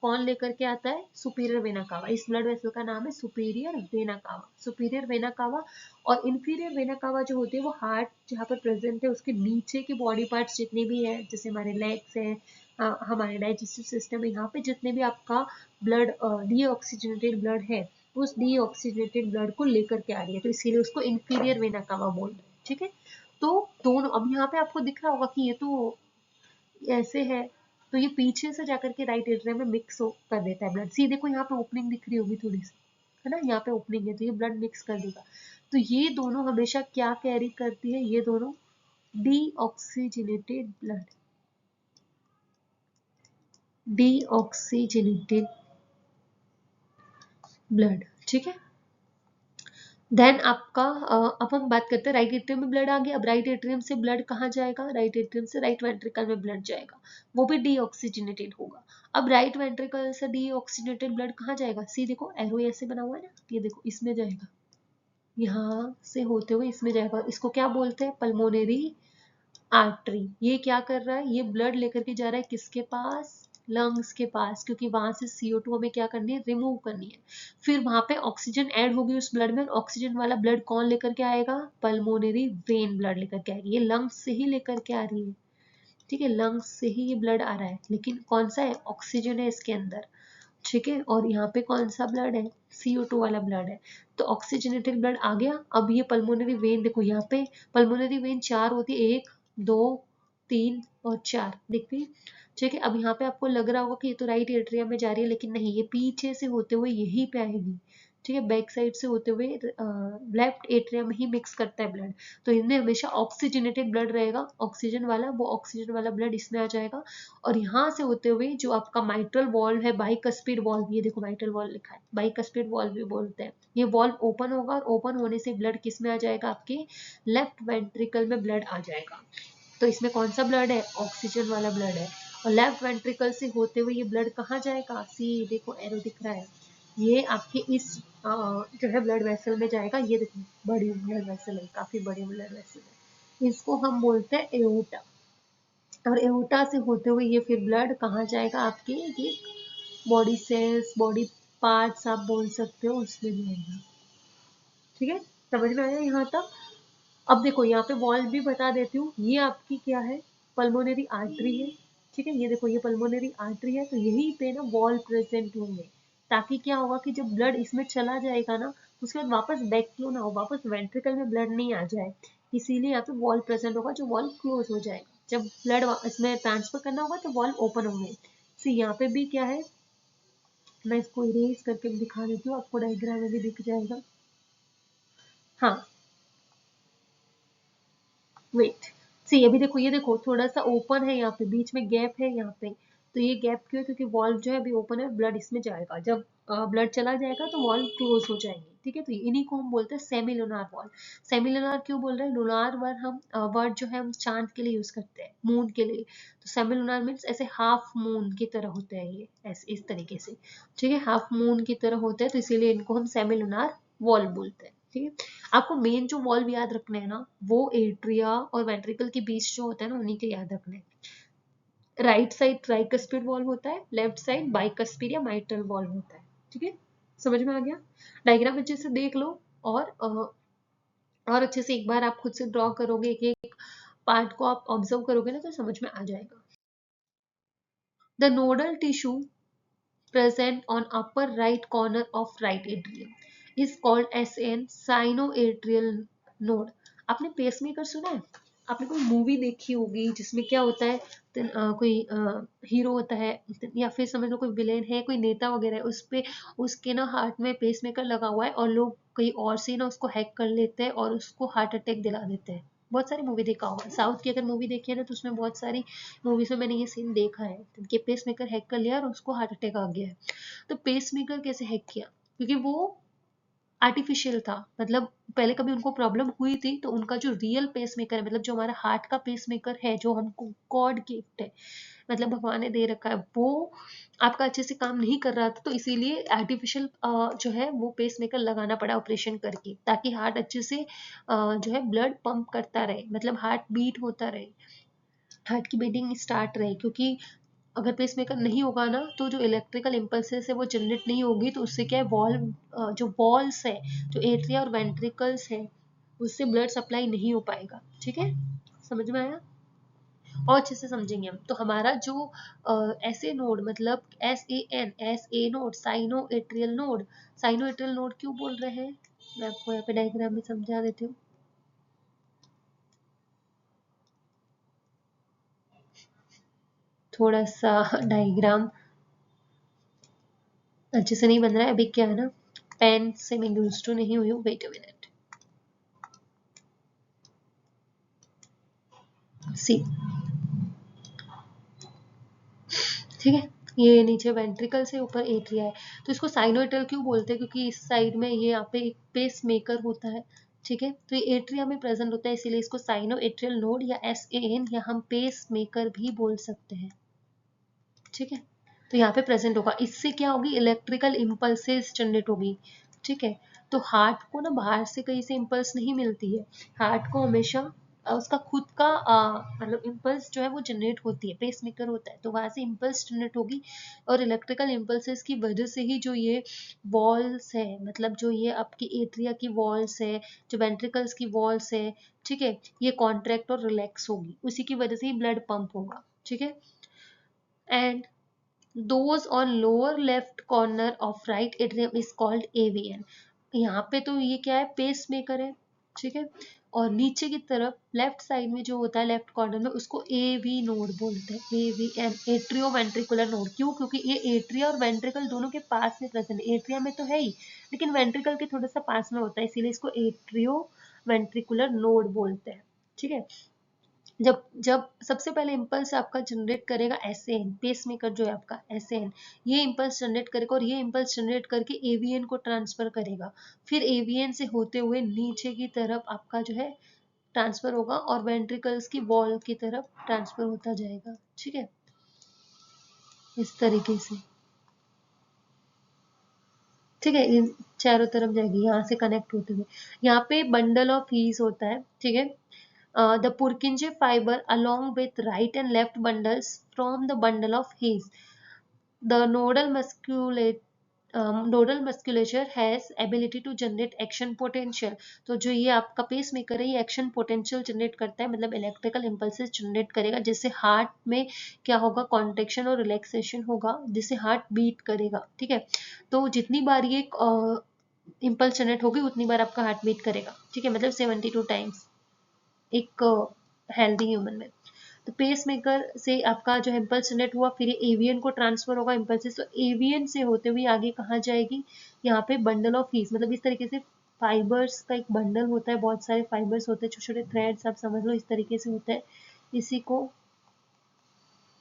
कौन लेकर के आता है? Superior vena cava. इस ब्लड वेसल का नाम है superior vena cava, superior vena cava. और इंफीरियर वेना कावा जो होते हैं वो हार्ट जहाँ पर प्रेजेंट है उसके नीचे के बॉडी पार्ट्स जितने भी है, जैसे हमारे लेग्स हैं, हमारे डाइजेस्टिव सिस्टम है, यहाँ पे जितने भी आपका ब्लड डीऑक्सीजनेटेड ब्लड है, उस डीऑक्सीजनेटेड ब्लड को लेकर के आ रही है, तो इसीलिए उसको इंफीरियर वेना कावा बोल रहे हैं। ठीक है, तो दोनों, अब यहाँ पे आपको दिख रहा होगा कि ये तो ऐसे है, तो ये पीछे से जाकर के राइट एट्रियम में मिक्स कर देता है ब्लड। सी देखो यहाँ पे ओपनिंग दिख रही होगी थोड़ी सी, है ना, यहाँ पे ओपनिंग है, तो ये ब्लड मिक्स कर देगा। तो ये दोनों हमेशा क्या कैरी करती है? ये दोनों डीऑक्सीजनेटेड ब्लड, डीऑक्सीजनेटेड ब्लड। ठीक है, देन आपका अब हम बात करते हैं राइट एट्रियम में ब्लड आ गया। अब राइट एट्रियम से ब्लड कहाँ जाएगा? राइट एट्रियम से राइट वेंट्रिकल में ब्लड जाएगा, वो भी डीऑक्सीजनेटेड होगा। अब राइट वेंट्रिकल से डीऑक्सीजनेटेड ब्लड कहाँ जाएगा? सी देखो एरो ऐसे बना हुआ है ना, ये देखो इसमें जाएगा, यहाँ से होते हुए इसमें जाएगा। इसको क्या बोलते हैं? Pulmonary artery. ये क्या कर रहा है? ये ब्लड लेकर के जा रहा है किसके पास? लंग्स के पास, क्योंकि वहां से CO2 हमें क्या करनी है? रिमूव करनी है। फिर वहां पे ऑक्सीजन ऐड होगी उस ब्लड में, ऑक्सीजन वाला ब्लड कौन लेकर के आएगा? पल्मोनरी वेन ब्लड लेकर के आएगी। ये लंग्स से ही लेकर के आ रही है, ठीक है, लंग्स से ही ये ब्लड आ रहा है, लेकिन कौन सा है? ऑक्सीजन है इसके अंदर। ठीक है, और यहाँ पे कौन सा ब्लड है? CO2 वाला ब्लड है। तो ऑक्सीजनेटेड ब्लड आ गया। अब ये पल्मोनरी वेन देखो, यहाँ पे पल्मोनरी वेन 4 होती है, 1 2 3 और 4 दिखती। ठीक है, अब यहाँ पे आपको लग रहा होगा कि ये तो राइट एट्रियम में जा रही है, लेकिन नहीं, ये पीछे से होते हुए यहीं पे आएगी। ठीक है, बैक साइड से होते हुए लेफ्ट एट्रियम में ही मिक्स करता है ब्लड। तो इनमें हमेशा ऑक्सीजनेटेड ब्लड रहेगा, ऑक्सीजन वाला, वो ऑक्सीजन वाला ब्लड इसमें आ जाएगा। और यहाँ से होते हुए जो आपका माइट्रल वॉल्व है, बाइकस्पिड वॉल्व, ये देखो माइट्रल वॉल्व लिखा है, बाइकस्पिड वॉल्व भी बोलते हैं, ये वॉल्व ओपन होगा, और ओपन होने से ब्लड किस में आ जाएगा? आपके लेफ्ट वेंट्रिकल में ब्लड आ जाएगा। तो इसमें कौन सा ब्लड है? ऑक्सीजन वाला ब्लड है। और लेफ्ट वेंट्रिकल से होते हुए ये ब्लड कहाँ जाएगा? सी देखो एरो दिख रहा है, ये आपके इस जो है ब्लड वेसल में जाएगा। ये देखो बड़ी ब्लड वेसल है, काफी बड़ी ब्लड वेसल है, इसको हम बोलते हैं एओर्टा। और एओर्टा से होते हुए ये फिर ब्लड कहाँ जाएगा? आपके ये बॉडी सेल्स, बॉडी पार्ट्स आप बोल सकते हो, उसमें जाएगा। ठीक है, समझ में आया यहाँ तक? अब देखो यहाँ पे वॉल्व भी बता देती हूँ, ये आपकी क्या है? पल्मोनरी आर्टरी है। ठीक है, ये देखो ये पल्मोनरी आर्टरी है, तो यहीं पे ना वॉल्व प्रेजेंट होंगे, ताकि क्या होगा कि जब ब्लड इसमें चला जाएगा ना, तो उसके बाद वापस बैक फ्लो ना हो, वापस वेंट्रिकल में ब्लड नहीं आ जाए, इसीलिए यहाँ पे वॉल्व प्रेजेंट होगा, जो वॉल्व क्लोज हो जाएगा। जब ब्लड इसमें ट्रांसफर करना होगा तो वॉल्व ओपन होंगे। तो यहाँ पे भी क्या है, मैं इसको इरेज करके दिखा देती हूँ, आपको डायग्राम में भी दिख जाएगा। हाँ, वेट, सी अभी देखो, ये देखो थोड़ा सा ओपन है, यहाँ पे बीच में गैप है यहाँ पे। तो ये गैप क्यों है? क्योंकि वॉल्व जो है अभी ओपन है, ब्लड इसमें जाएगा, जब ब्लड चला जाएगा तो वॉल्व क्लोज हो जाएंगे। ठीक है, तो इन्हीं को हम बोलते हैं सेमिलुनार वॉल्व। सेमिलुनार क्यों बोल रहे हैं? लुनार वर्ड हम वर्ड जो है हम चांद के लिए यूज करते हैं, मून के लिए। तो सेमिलुनार मीन्स ऐसे हाफ मून की तरह होते हैं ये, ऐसे इस तरीके से। ठीक है, हाफ मून की तरह होते हैं, तो इसीलिए इनको हम सेमिलुनार वॉल्व बोलते हैं। ठीक है, आपको मेन जो वॉल्व याद रखने हैं ना, वो एट्रिया और वेंट्रिकल के बीच जो होता है ना, उन्हीं के याद रखने हैं। राइट साइड ट्राइकस्पिड वॉल्व होता है, लेफ्ट साइड बाइकस्पिड या माइट्रल वॉल्व होता है। ठीक है, समझ में आ गया? डायग्राम अच्छे से देख लो, और अच्छे से एक बार आप खुद से ड्रॉ करोगे, एक एक पार्ट को आप ऑब्जर्व करोगे ना, तो समझ में आ जाएगा। The nodal tissue present on upper right corner of right atrium is called as an sinoatrial node. आपने पेसमेकर सुना है? आपने कोई मूवी देखी होगी जिसमें क्या होता है, कोई हीरो होता है, या फिर समझ लो कोई विलेन है, कोई नेता वगैरह है, उस पे उसके ना हार्ट में पेसमेकर लगा हुआ है, और लोग कहीं और से ना उसको हैक कर लेते हैं और उसको हार्ट अटैक दिला देते हैं। बहुत सारी मूवी देखा होगा, साउथ की अगर मूवी देखी है ना, तो उसमें बहुत सारी मूवीज में मैंने ये सीन देखा है कि पेस मेकर हैक कर लिया और उसको हार्ट अटैक आ गया है। तो पेस मेकर कैसे हैक किया? क्योंकि वो आर्टिफिशियल था, मतलब पहले कभी उनको प्रॉब्लम हुई थी, तो उनका जो रियल पेस मेकर है, मतलब जो हमारा हार्ट का पेस मेकर है, जो हमको गॉड गिफ्ट है, मतलब भगवान ने दे रखा है, वो आपका अच्छे से काम नहीं कर रहा था, तो इसीलिए आर्टिफिशियल जो है वो पेस मेकर लगाना पड़ा ऑपरेशन करके, ताकि हार्ट अच्छे से जो है ब्लड पंप करता रहे, मतलब हार्ट बीट होता रहे, हार्ट की बीटिंग स्टार्ट रहे। क्योंकि अगर पेसमेकर नहीं होगा ना तो जो इलेक्ट्रिकल इम्पल्सेस है वो जनरेट नहीं होगी, तो उससे क्या है, जो वॉल्स है, जो एट्रिया और वेंट्रिकल्स है, उससे ब्लड सप्लाई नहीं हो पाएगा। ठीक है, समझ में आया? और अच्छे से समझेंगे हम। तो हमारा जो एस ए नोड मतलब S A node, cyano atrial node, cyano atrial node क्यों बोल रहे हैं, मैं आपको यहाँ पे डायग्राम में समझा देती हूँ। थोड़ा सा डायग्राम अच्छे से नहीं बन रहा है अभी, क्या है ना, पेन से मैं यूज टू नहीं हुई हूँ। Wait a minute. सी, ठीक है, ये नीचे वेंट्रिकल से ऊपर एट्रिया है, तो इसको साइनोएट्रियल क्यों बोलते हैं, क्योंकि इस साइड में ये यहाँ पे एक पेस मेकर होता है। ठीक है, तो ये एट्रिया में प्रेजेंट होता है, इसीलिए इसको साइनो एट्रियल नोड या एसएएन या हम पेस मेकर भी बोल सकते हैं। ठीक है, तो यहाँ पे प्रेजेंट होगा, इससे क्या होगी, इलेक्ट्रिकल इम्पल्सेस जनरेट होगी। ठीक है, तो हार्ट को ना बाहर से कहीं से इम्पल्स नहीं मिलती है, हार्ट को हमेशा उसका खुद का मतलब इम्पल्स जो है वो जनरेट होती है, पेस मेकर होता है तो वहां से इम्पल्स जनरेट होगी। और इलेक्ट्रिकल इम्पल्सेस की वजह से ही जो ये वॉल्स है, मतलब जो ये आपकी एट्रिया की वॉल्स है, जो वेंट्रिकल्स की वॉल्स है, ठीक है, ये कॉन्ट्रैक्ट और रिलैक्स होगी, उसी की वजह से ही ब्लड पंप होगा। ठीक है, and those on lower left corner of right atrium is called AVN। यहाँ पे तो ये क्या है, पेस मेकर है। ठीक है, और नीचे की तरफ लेफ्ट साइड में जो होता है लेफ्ट कॉर्नर में, उसको एवी नोड बोलते हैं, एवीएन, एट्रियो वेंट्रिकुलर नोड। क्यों? क्योंकि ये एट्रिया और वेंट्रिकल दोनों के पास में प्रेजेंट है, एट्रिया में तो है ही लेकिन वेंट्रिकल के थोड़ा सा पास में होता है, इसीलिए इसको एट्रियो वेंट्रिकुलर नोड बोलते हैं। ठीक है, जब जब सबसे पहले इम्पल्स आपका जनरेट करेगा एसएन, पेस मेकर जो है आपका एसएन, ये इम्पल्स जनरेट करेगा और ये इम्पल्स जनरेट करके एवीएन को ट्रांसफर करेगा, फिर एवीएन से होते हुए नीचे की तरफ आपका जो है ट्रांसफर होगा और वेंट्रिकल्स की वॉल की तरफ ट्रांसफर होता जाएगा। ठीक है, इस तरीके से। ठीक है, इन चारों तरफ जाएगी यहाँ से कनेक्ट होते हुए। यहाँ पे बंडल ऑफ हीस होता है। ठीक है, the Purkinje fiber along with right and left bundles from the bundle of His. The nodal musculature has ability to generate action potential। तो जो ये आपका पेस मेकर है, ये एक्शन पोटेंशियल जनरेट करता है, मतलब इलेक्ट्रिकल इम्पल्सेस जनरेट करेगा, जिससे हार्ट में क्या होगा, कॉन्ट्रेक्शन और रिलैक्सेशन होगा, जिससे हार्ट बीट करेगा। ठीक है, तो जितनी बार ये इम्पल्स जनरेट होगी उतनी बार आपका हार्ट बीट करेगा। ठीक है, मतलब 72 टाइम्स एक हेल्दी ह्यूमन में। तो पेस मेकर से आपका जो इम्पल्स जनरेट हुआ, फिर एवियन को ट्रांसफर होगा इम्पल्सेस, तो एवियन से होते हुए आगे कहाँ जाएगी, यहाँ पे बंडल ऑफ हीस, मतलब इस तरीके से फाइबर्स का एक बंडल होता है, बहुत सारे फाइबर्स होते हैं, छोटे छोटे थ्रेड्स आप समझ लो, इस तरीके से होता है, इसी को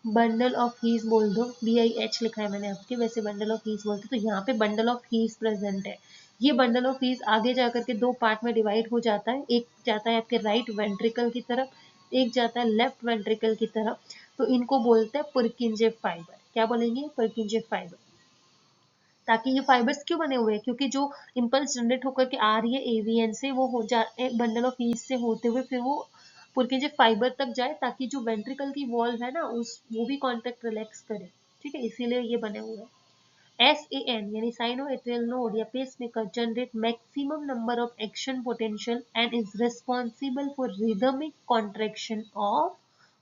बंडल ऑफ हीस बोल दो, BIH लिखा है मैंने आपके, वैसे बंडल ऑफ हीस बोलते, तो यहाँ पे बंडल ऑफ हीस प्रेजेंट है। ये बंडल ऑफ हीस आगे जाकर के दो पार्ट में डिवाइड हो जाता है, एक जाता है आपके राइट वेंट्रिकल की तरफ, एक जाता है लेफ्ट वेंट्रिकल की तरफ, तो इनको बोलते हैं पुरकिंजे फाइबर। क्या बोलेंगे? पुरकिंजे फाइबर। ताकि ये फाइबर्स क्यों बने हुए हैं, क्योंकि जो इम्पल्स जनरेट होकर के आ रही है एवीएन से, वो हो जाए बंडल ऑफ हीट से होते हुए फिर वो पुरकिंजे फाइबर तक जाए, ताकि जो वेंट्रिकल की वॉल है ना, उस वो भी कॉन्ट्रैक्ट रिलैक्स करे। ठीक है, इसीलिए ये बने हुए हैं। SAN यानी साइनो एट्रियल नोड या pacemaker generate maximum number of action potential and is responsible for rhythmic contraction of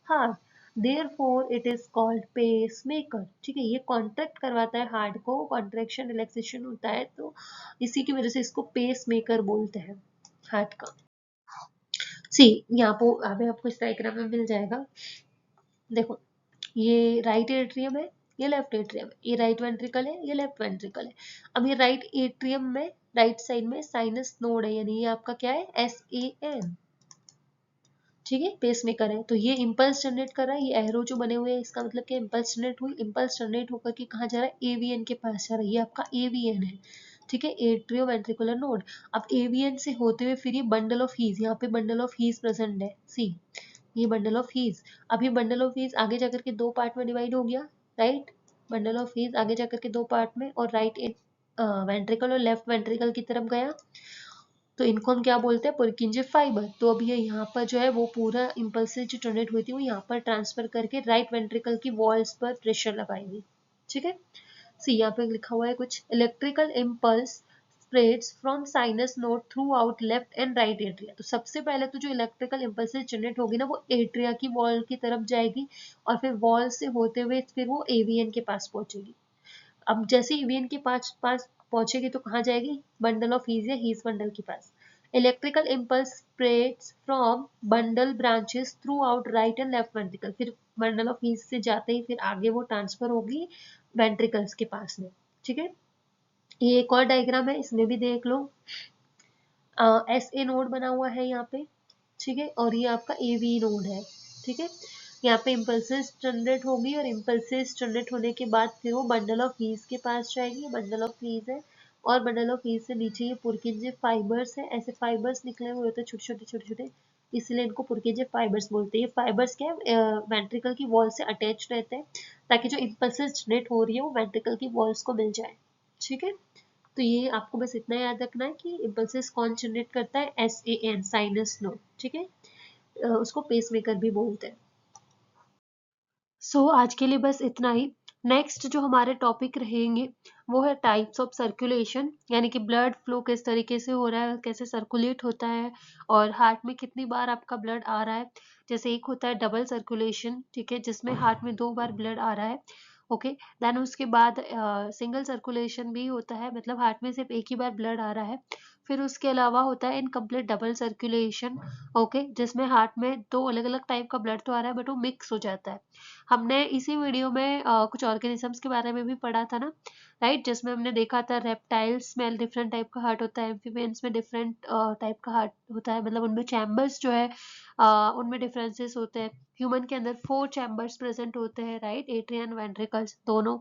heart, therefore it is called pacemaker. ठीक है, ये कॉन्ट्रैक्ट करवाता है हार्ट को, कॉन्ट्रैक्शन रिलैक्सेशन होता है, तो इसी की वजह से इसको पेसमेकर बोलते हैं हार्ट का। सी, यहाँ पे अभी आपको इस डायग्राम में मिल जाएगा, देखो, ये राइट एट्रियम है, ये लेफ्ट एट्रियम है, ये राइट वेंट्रिकल है, ये लेफ्ट वेंट्रिकल है। अब ये राइट एट्रियम में राइट साइड में साइनस नोड है, यानी ये आपका क्या है, SAN। ठीक है, पेस मेकर है, तो ये इम्पल्स जनरेट कर रहा है, ये एरो जो बने हुए हैं इसका मतलब क्या, इम्पल्स जनरेट हुई, इम्पल्स जनरेट होकर के कहाँ जा रहा है, एवीएन के पास जा रहा है, ये आपका एवीएन है। ठीक है, एट्रियो वेंट्रिकुलर नोड। अब एवीएन से होते हुए फिर ये बंडल ऑफ हीज, यहाँ पे बंडल ऑफ हीज प्रेजेंट है, सी, ये बंडल ऑफ हीज। अभी बंडल ऑफ हीज आगे जाकर के दो पार्ट में डिवाइड हो गया, राइट, बंडल ऑफ हीज आगे जाकर के दो पार्ट में, और राइट वेंट्रिकल और लेफ्ट वेंट्रिकल की तरफ गया, तो इनको हम क्या बोलते हैं, पुरकिंजे फाइबर। तो अब ये यहाँ पर जो है वो पूरा इम्पल्सेस जो जनरेट हुई थी वो यहाँ पर ट्रांसफर करके राइट वेंट्रिकल की वॉल्स पर प्रेशर लगाएगी। ठीक है, सी यहाँ पे लिखा हुआ है कुछ, electrical impulse spreads from sinus node through out left and right atria. तो सबसे पहले तो जो इलेक्ट्रिकल इम्पल्सेस जनरेट होगी ना वो एट्रिया की वॉल की तरफ जाएगी और फिर वॉल से होते हुए फिर वो एवीएन के पास पहुंचेगी। अब जैसे ईवीएन के पास पास पहुंचेगी तो कहाँ जाएगी, बंडल ऑफ हीज या हीज बंडल के पास। Electrical impulse spreads from bundle branches throughout right and left ventricle. फिर बंडल ऑफ हीज से जाते ही फिर आगे वो ट्रांसफर होगी वेंट्रिकल्स के पास में। ठीक है, ये एक और डायग्राम है, इसमें भी देख लो। एस ए नोड बना हुआ है यहाँ पे। ठीक है, और ये आपका ए वी नोड है। ठीक है, यहाँ पे इम्पल्सेस जनरेट होगी और इम्पल्सेस जनरेट होने के बाद फिर वो बंडल ऑफ हीज के पास जाएगी। बंडल ऑफ हीज है और बंडल ऑफ हीज से नीचे ये पुरकिंजे फाइबर्स है, ऐसे फाइबर्स निकले हुए होते हैं छोटे छोटे छोटे छोटे, इसलिए इनको पुरकिंजे फाइबर्स बोलते हैं। ये फाइबर्स क्या है, वेंट्रिकल की वॉल से अटैच रहते हैं ताकि जो इम्पल्सेस जनरेट हो रही है वो वेंट्रिकल की वॉल्स को मिल जाए। ठीक है, तो ये आपको बस इतना याद रखना है कि इम्पल्सेस कौन जनरेट करता है, SAN, साइनस नोड। ठीक है, उसको पेसमेकर भी बोलते हैं। आज के लिए बस इतना ही। नेक्स्ट जो हमारे टॉपिक रहेंगे वो है टाइप्स ऑफ सर्कुलेशन, यानी कि ब्लड फ्लो किस तरीके से हो रहा है, कैसे सर्कुलेट होता है और हार्ट में कितनी बार आपका ब्लड आ रहा है। जैसे एक होता है डबल सर्कुलेशन, ठीक है, जिसमें हार्ट में 2 बार ब्लड आ रहा है। ओके, देन उसके बाद सिंगल सर्कुलेशन भी होता है, मतलब हार्ट में सिर्फ एक ही बार ब्लड आ रहा है। फिर उसके अलावा होता है इनकम्प्लीट डबल सर्कुलेशन, ओके, जिसमें हार्ट में 2 अलग अलग टाइप का ब्लड तो आ रहा है बट वो मिक्स हो जाता है। हमने इसी वीडियो में कुछ ऑर्गेनिजम्स के बारे में भी पढ़ा था ना, राइट, जिसमें हमने देखा था रेप्टाइल्स में डिफरेंट टाइप का हार्ट होता है, एम्फीबियंस में डिफरेंट टाइप का हार्ट होता है, मतलब उनमें चैम्बर्स जो है उनमें डिफरेंसेस होते हैं। ह्यूमन के अंदर 4 चैम्बर्स प्रेजेंट होते हैं, राइट, एट्रियन वेंट्रिकल्स दोनों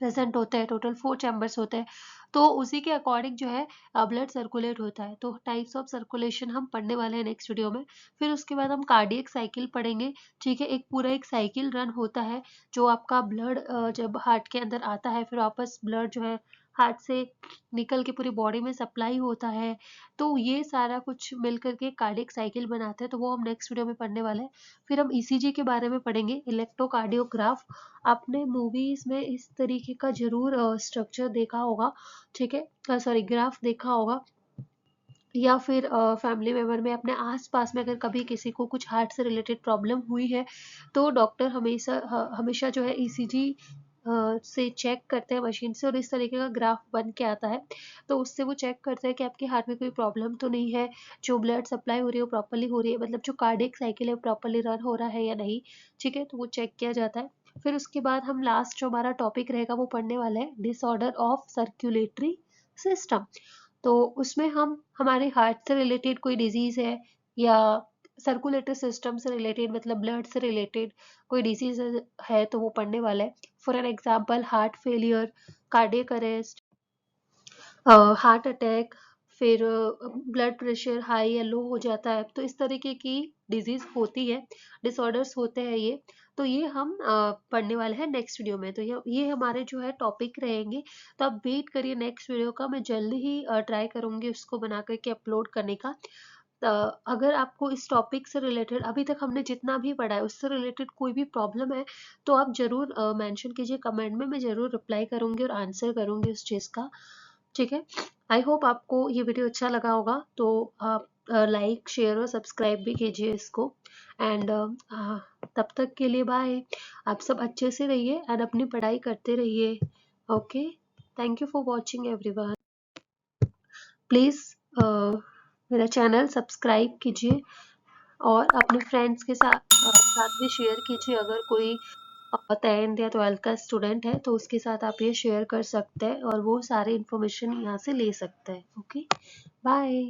प्रेजेंट होते हैं, टोटल 4 चैम्बर्स होते हैं। तो उसी के अकॉर्डिंग जो है ब्लड सर्कुलेट होता है। तो टाइप्स ऑफ सर्कुलेशन हम पढ़ने वाले हैं नेक्स्ट वीडियो में। फिर उसके बाद हम कार्डियक साइकिल पढ़ेंगे। ठीक है, एक पूरा एक साइकिल रन होता है जो आपका ब्लड जब हार्ट के अंदर आता है फिर वापस ब्लड जो है हार्ट से निकल के पूरी बॉडी में सप्लाई होता है। तो ये सारा कुछ मिल करके कार्डियक साइकिल बनाते हैं, तो वो हम नेक्स्ट वीडियो में पढ़ने वाले हैं। फिर हम ईसीजी के बारे में पढ़ेंगे, इलेक्ट्रोकार्डियोग्राफ। आपने मूवीज में इस तरीके का जरूर स्ट्रक्चर देखा होगा, ठीक है, सॉरी ग्राफ देखा होगा, या फिर फैमिली मेंबर में अपने आसपास में अगर कभी किसी को कुछ हार्ट से रिलेटेड प्रॉब्लम हुई है तो डॉक्टर हमेशा जो है ईसीजी से चेक करते हैं मशीन से, और इस तरीके का ग्राफ बन के आता है। तो उससे वो चेक करते हैं कि आपके हार्ट में कोई प्रॉब्लम तो नहीं है, जो ब्लड सप्लाई हो रही है वो प्रॉपरली हो रही है, मतलब जो कार्डियक साइकिल है प्रॉपरली रन हो रहा है या नहीं। ठीक है, तो वो चेक किया जाता है। फिर उसके बाद हम लास्ट जो हमारा टॉपिक रहेगा वो पढ़ने वाला है डिसऑर्डर ऑफ सर्कुलेटरी सिस्टम। तो उसमें हम हमारे हार्ट से रिलेटेड कोई डिजीज है या सर्कुलेटरी सिस्टम से रिलेटेड मतलब ब्लड से रिलेटेड कोई डिजीज है तो वो पढ़ने वाला है। For an example heart failure, cardiac arrest, heart attack, फिर ब्लड प्रेशर हाई या लो हो जाता है, तो इस तरीके की डिजीज होती है, डिसऑर्डर्स होते हैं ये। तो ये हम पढ़ने वाले हैं नेक्स्ट वीडियो में। तो ये हमारे जो है टॉपिक रहेंगे। तो आप वेट करिए नेक्स्ट वीडियो का, मैं जल्दी ही ट्राई करूंगी उसको बना करके अपलोड करने का। अगर आपको इस टॉपिक से रिलेटेड अभी तक हमने जितना भी पढ़ा है उससे रिलेटेड कोई भी प्रॉब्लम है तो आप जरूर मेंशन कीजिए कमेंट में, मैं जरूर रिप्लाई करूंगी और आंसर करूंगी उस चीज़ का। ठीक है, आई होप आपको ये वीडियो अच्छा लगा होगा, तो आप लाइक शेयर और सब्सक्राइब भी कीजिए इसको। एंड तब तक के लिए बाय। आप सब अच्छे से रहिए एंड अपनी पढ़ाई करते रहिए। Okay, thank you for watching everyone. Please मेरा चैनल सब्सक्राइब कीजिए और अपने फ्रेंड्स के साथ भी शेयर कीजिए। अगर कोई 10th या 12th का स्टूडेंट है तो उसके साथ आप ये शेयर कर सकते हैं और वो सारी इन्फॉर्मेशन यहाँ से ले सकते हैं। Okay, bye.